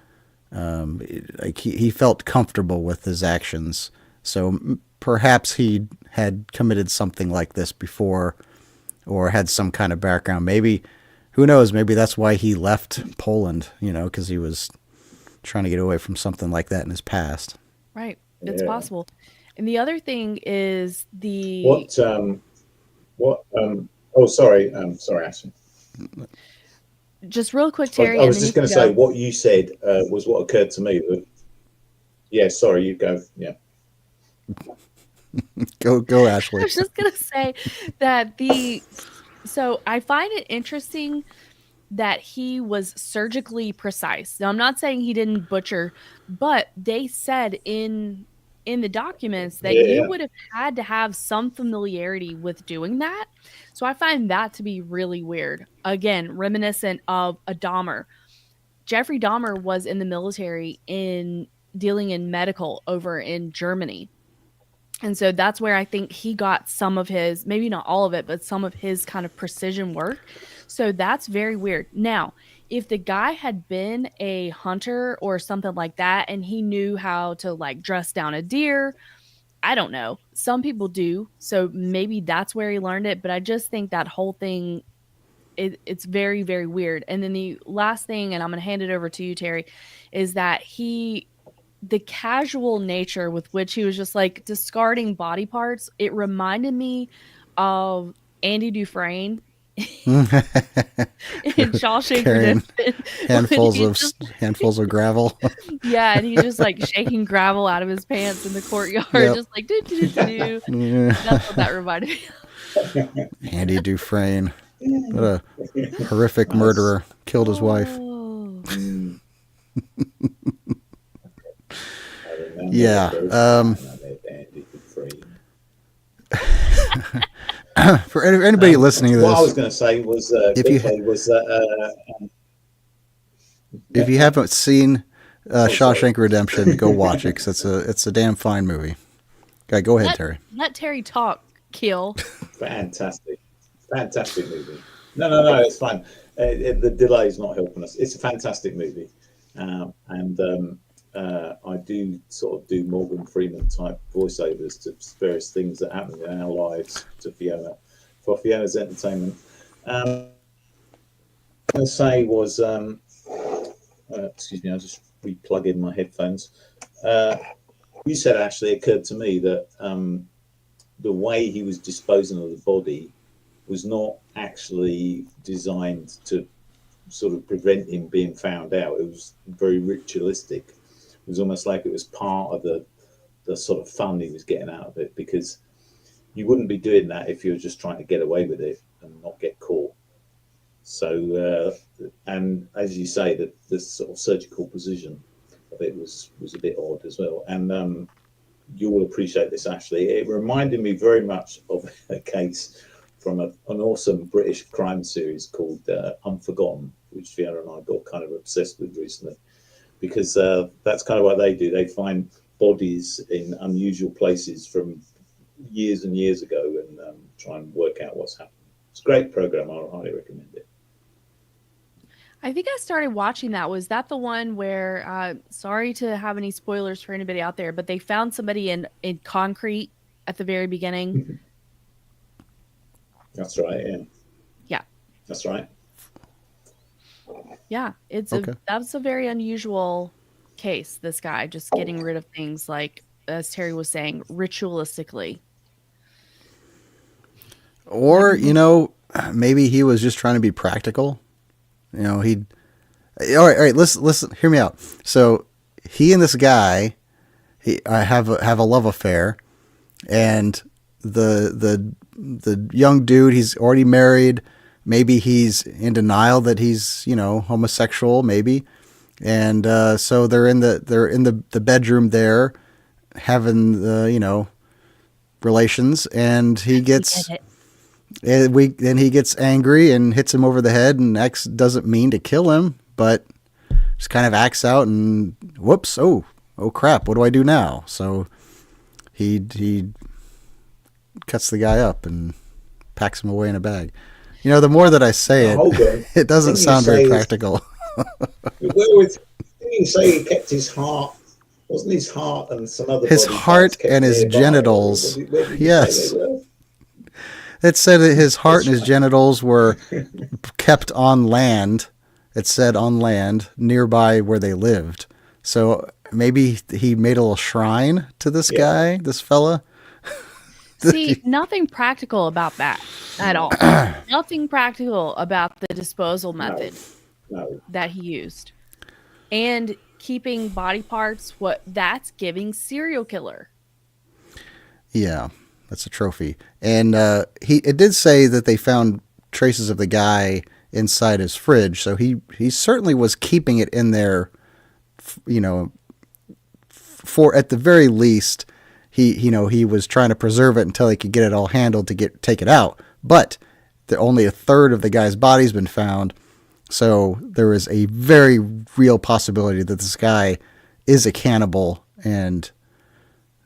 like he felt comfortable with his actions. So perhaps he had committed something like this before, or had some kind of background. Maybe, who knows? Maybe that's why he left Poland. Because he was trying to get away from something like that in his past. Right. It's possible. And the other thing is sorry, Ashley. Just real quick, Terry. I was just going to say what you said was what occurred to me. Yeah, sorry, you go. Yeah. Go, Ashley. I was just going to say that so I find it interesting that he was surgically precise. Now, I'm not saying he didn't butcher, but they said in the documents that you would have had to have some familiarity with doing that. So I find that to be really weird. Again, reminiscent of a Dahmer. Jeffrey Dahmer was in the military dealing in medical over in Germany. And so that's where I think he got some of his, maybe not all of it, but some of his kind of precision work. So that's very weird. Now, if the guy had been a hunter or something like that, and he knew how to like dress down a deer, I don't know. Some people do. So maybe that's where he learned it. But I just think that whole thing, it's very, very weird. And then the last thing, and I'm going to hand it over to you, Terry, is that the casual nature with which he was just like discarding body parts, it reminded me of Andy Dufresne in Shawshank Redemption. handfuls of gravel. Yeah, and he's just like shaking gravel out of his pants in the courtyard, just like do. That's what that reminded me of. Andy Dufresne, what a horrific murderer, killed his wife. Yeah. For anybody listening to this, what I was going to say was, if you haven't seen Shawshank Redemption, go watch it because it's a damn fine movie. Okay, go ahead, Terry. Let Terry talk. Keel. Fantastic movie. No, it's fine. The delay is not helping us. It's a fantastic movie, and I do sort of do Morgan Freeman type voiceovers to various things that happen in our lives for Fiona's entertainment. I was going to say was, excuse me, I'll just re-plug in my headphones. You said, Ashley, it occurred to me that the way he was disposing of the body was not actually designed to sort of prevent him being found out. It was very ritualistic. It was almost like it was part of the sort of fun he was getting out of it, because you wouldn't be doing that if you were just trying to get away with it and not get caught. So, and as you say, the sort of surgical precision of it was a bit odd as well. And you will appreciate this, Ashley. It reminded me very much of a case from an awesome British crime series called Unforgotten, which Fiona and I got kind of obsessed with recently. Because that's kind of what they do. They find bodies in unusual places from years and years ago and try and work out what's happened. It's a great program. I highly recommend it. I think I started watching that. Was that the one where, sorry to have any spoilers for anybody out there, but they found somebody in concrete at the very beginning? That's right, yeah. Yeah. That's right. Yeah, that's a very unusual case, this guy just getting rid of things, like, as Terry was saying, ritualistically. Or, maybe he was just trying to be practical. All right, listen, hear me out. So he and this guy, have a love affair, and the young dude, he's already married. Maybe he's in denial that he's, homosexual, maybe. And so they're in the bedroom there having the, relations, and he gets he gets angry and hits him over the head, and X doesn't mean to kill him, but just kind of acts out and whoops, oh crap, what do I do now? So he cuts the guy up and packs him away in a bag. You know, the more that I say it doesn't sound very practical. Didn't you say he kept his heart? Wasn't his heart and some other his heart and his genitals? Yes. It said that his heart and his genitals were kept on land. It said on land nearby where they lived. So maybe he made a little shrine to this guy, this fella. See, nothing practical about that at all. Nothing practical about the disposal method that he used. And keeping body parts, that's giving serial killer. Yeah, that's a trophy. And it did say that they found traces of the guy inside his fridge, so he certainly was keeping it in there, you know, for at the very least he was trying to preserve it until he could get it all handled to take it out. But only a third of the guy's body's been found. So there is a very real possibility that this guy is a cannibal and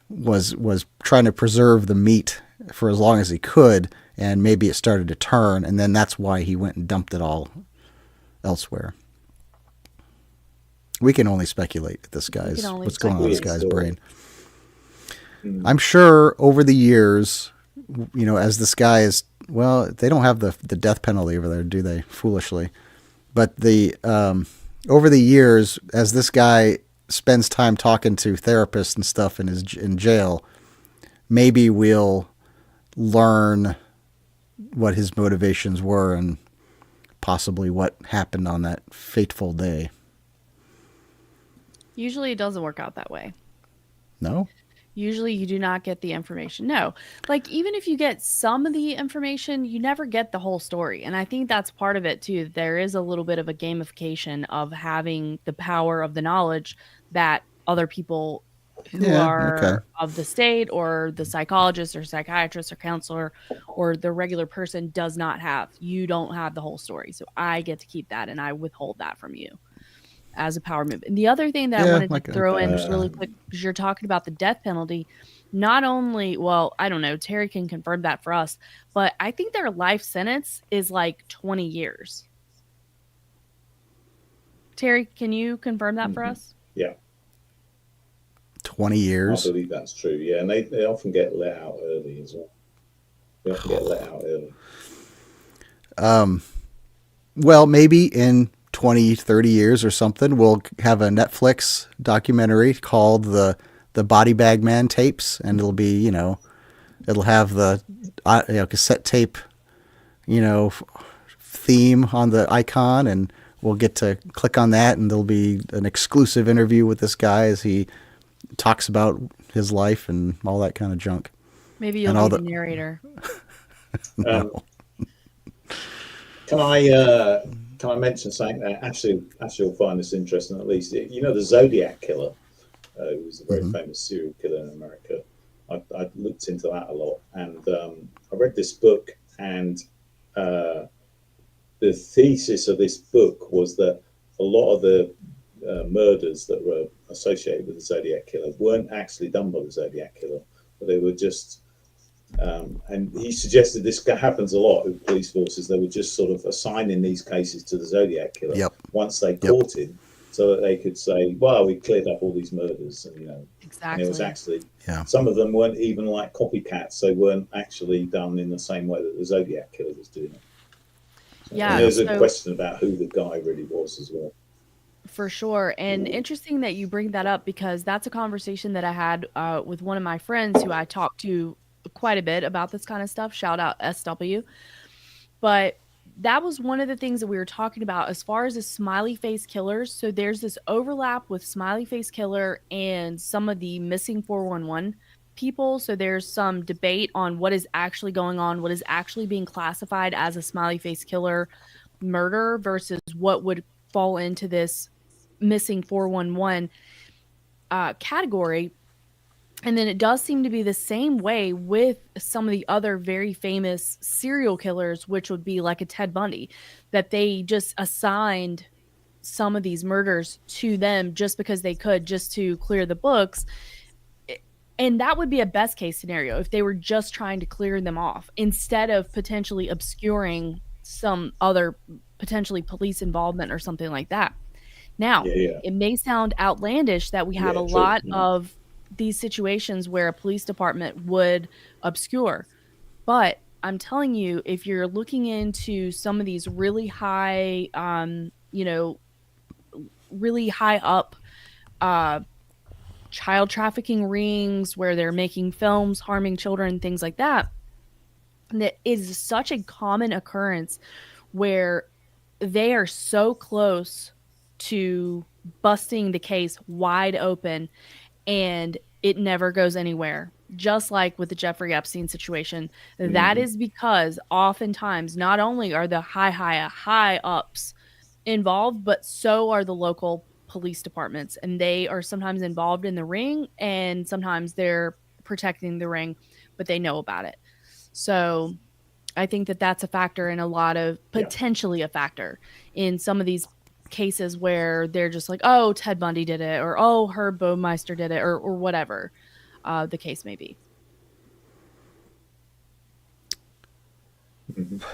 was trying to preserve the meat for as long as he could, and maybe it started to turn, and then that's why he went and dumped it all elsewhere. We can only speculate at what's going on in this guy's brain. I'm sure over the years, you know, as this guy is, well, they don't have the death penalty over there, do they? Foolishly. But over the years, as this guy spends time talking to therapists and stuff in jail, maybe we'll learn what his motivations were and possibly what happened on that fateful day. Usually it doesn't work out that way. No? Usually you do not get the information. No. Like, even if you get some of the information, you never get the whole story. And I think that's part of it too. There is a little bit of a gamification of having the power of the knowledge that other people who are of the state or the psychologist or psychiatrist or counselor or the regular person does not have. You don't have the whole story. So I get to keep that, and I withhold that from you as a power move. And the other thing that I wanted to throw in just really quick, because you're talking about the death penalty, not only, well, I don't know, Terry can confirm that for us, but I think their life sentence is like 20 years. Terry, can you confirm that for us? Yeah. 20 years? I believe that's true, yeah. And they often get let out early as well. They often get let out early. Well, maybe in 20, 30 years or something, we'll have a Netflix documentary called the Body Bag Man tapes, and it'll be, you know, it'll have the cassette tape, you know, theme on the icon, and we'll get to click on that, and there'll be an exclusive interview with this guy as he talks about his life and all that kind of junk. Maybe you'll be the narrator. No. Can I mention something that actually you'll find this interesting, at least? You know, the Zodiac Killer, who was a very famous serial killer in America. I looked into that a lot, and I read this book, and the thesis of this book was that a lot of the murders that were associated with the Zodiac Killer weren't actually done by the Zodiac Killer, but they were just and he suggested this happens a lot with police forces. They were just sort of assigning these cases to the Zodiac Killer once they caught him, so that they could say, well, we cleared up all these murders. And, you know, exactly. And it was actually, some of them weren't even like copycats. They weren't actually done in the same way that the Zodiac Killer was doing it. Yeah. And there's a question about who the guy really was as well. For sure. And interesting that you bring that up, because that's a conversation that I had with one of my friends who I talked to quite a bit about this kind of stuff. Shout out SW. But that was one of the things that we were talking about as far as the smiley face killers. So there's this overlap with smiley face killer and some of the missing 411 people. So there's some debate on what is actually going on, what is actually being classified as a smiley face killer murder versus what would fall into this missing 411 category. And then it does seem to be the same way with some of the other very famous serial killers, which would be like a Ted Bundy, that they just assigned some of these murders to them just because they could, just to clear the books. And that would be a best case scenario if they were just trying to clear them off instead of potentially obscuring some other potentially police involvement or something like that. Now, it may sound outlandish that we have a lot of these situations where a police department would obscure, but I'm telling you, if you're looking into some of these really high, really high up child trafficking rings where they're making films, harming children, things like that, that is such a common occurrence where they are so close to busting the case wide open and it never goes anywhere. Just like with the Jeffrey Epstein situation, that is because oftentimes not only are the high ups involved, but so are the local police departments, and they are sometimes involved in the ring and sometimes they're protecting the ring, but they know about it. So I think that that's a factor in a lot of potentially a factor in some of these cases where they're just like, oh, Ted Bundy did it, or oh, Herb Baumeister did it, or whatever the case may be.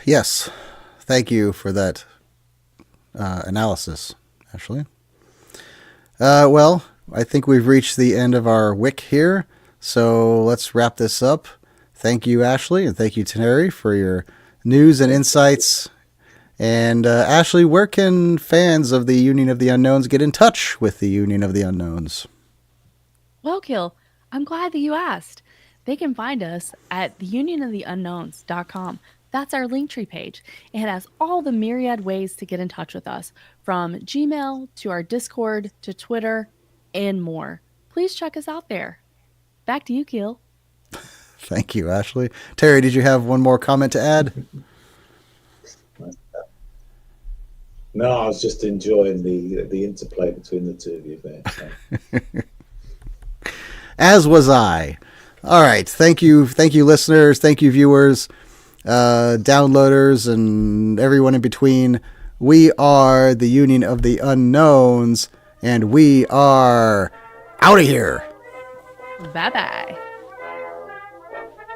Yes. Thank you for that analysis, Ashley. Well, I think we've reached the end of our wick here, so let's wrap this up. Thank you, Ashley, and thank you, Teneri, for your news and insights. And Ashley, where can fans of the Union of the Unknowns get in touch with the Union of the Unknowns? Well, Keel, I'm glad that you asked. They can find us at theunionoftheunknowns.com. That's our Linktree page. It has all the myriad ways to get in touch with us, from Gmail to our Discord to Twitter and more. Please check us out there. Back to you, Keel. Thank you, Ashley. Terry, did you have one more comment to add? No, I was just enjoying the interplay between the two of you there. So. As was I. All right. Thank you, listeners. Thank you, viewers, downloaders, and everyone in between. We are the Union of the Unknowns, and we are out of here. Bye-bye.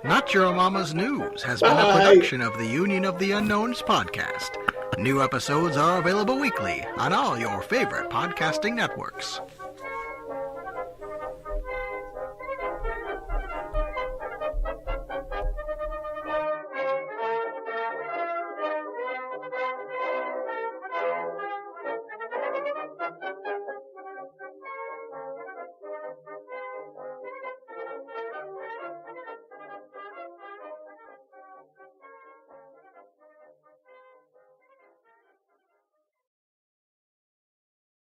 Not Your Mama's News has been a production of the Union of the Unknowns podcast. New episodes are available weekly on all your favorite podcasting networks.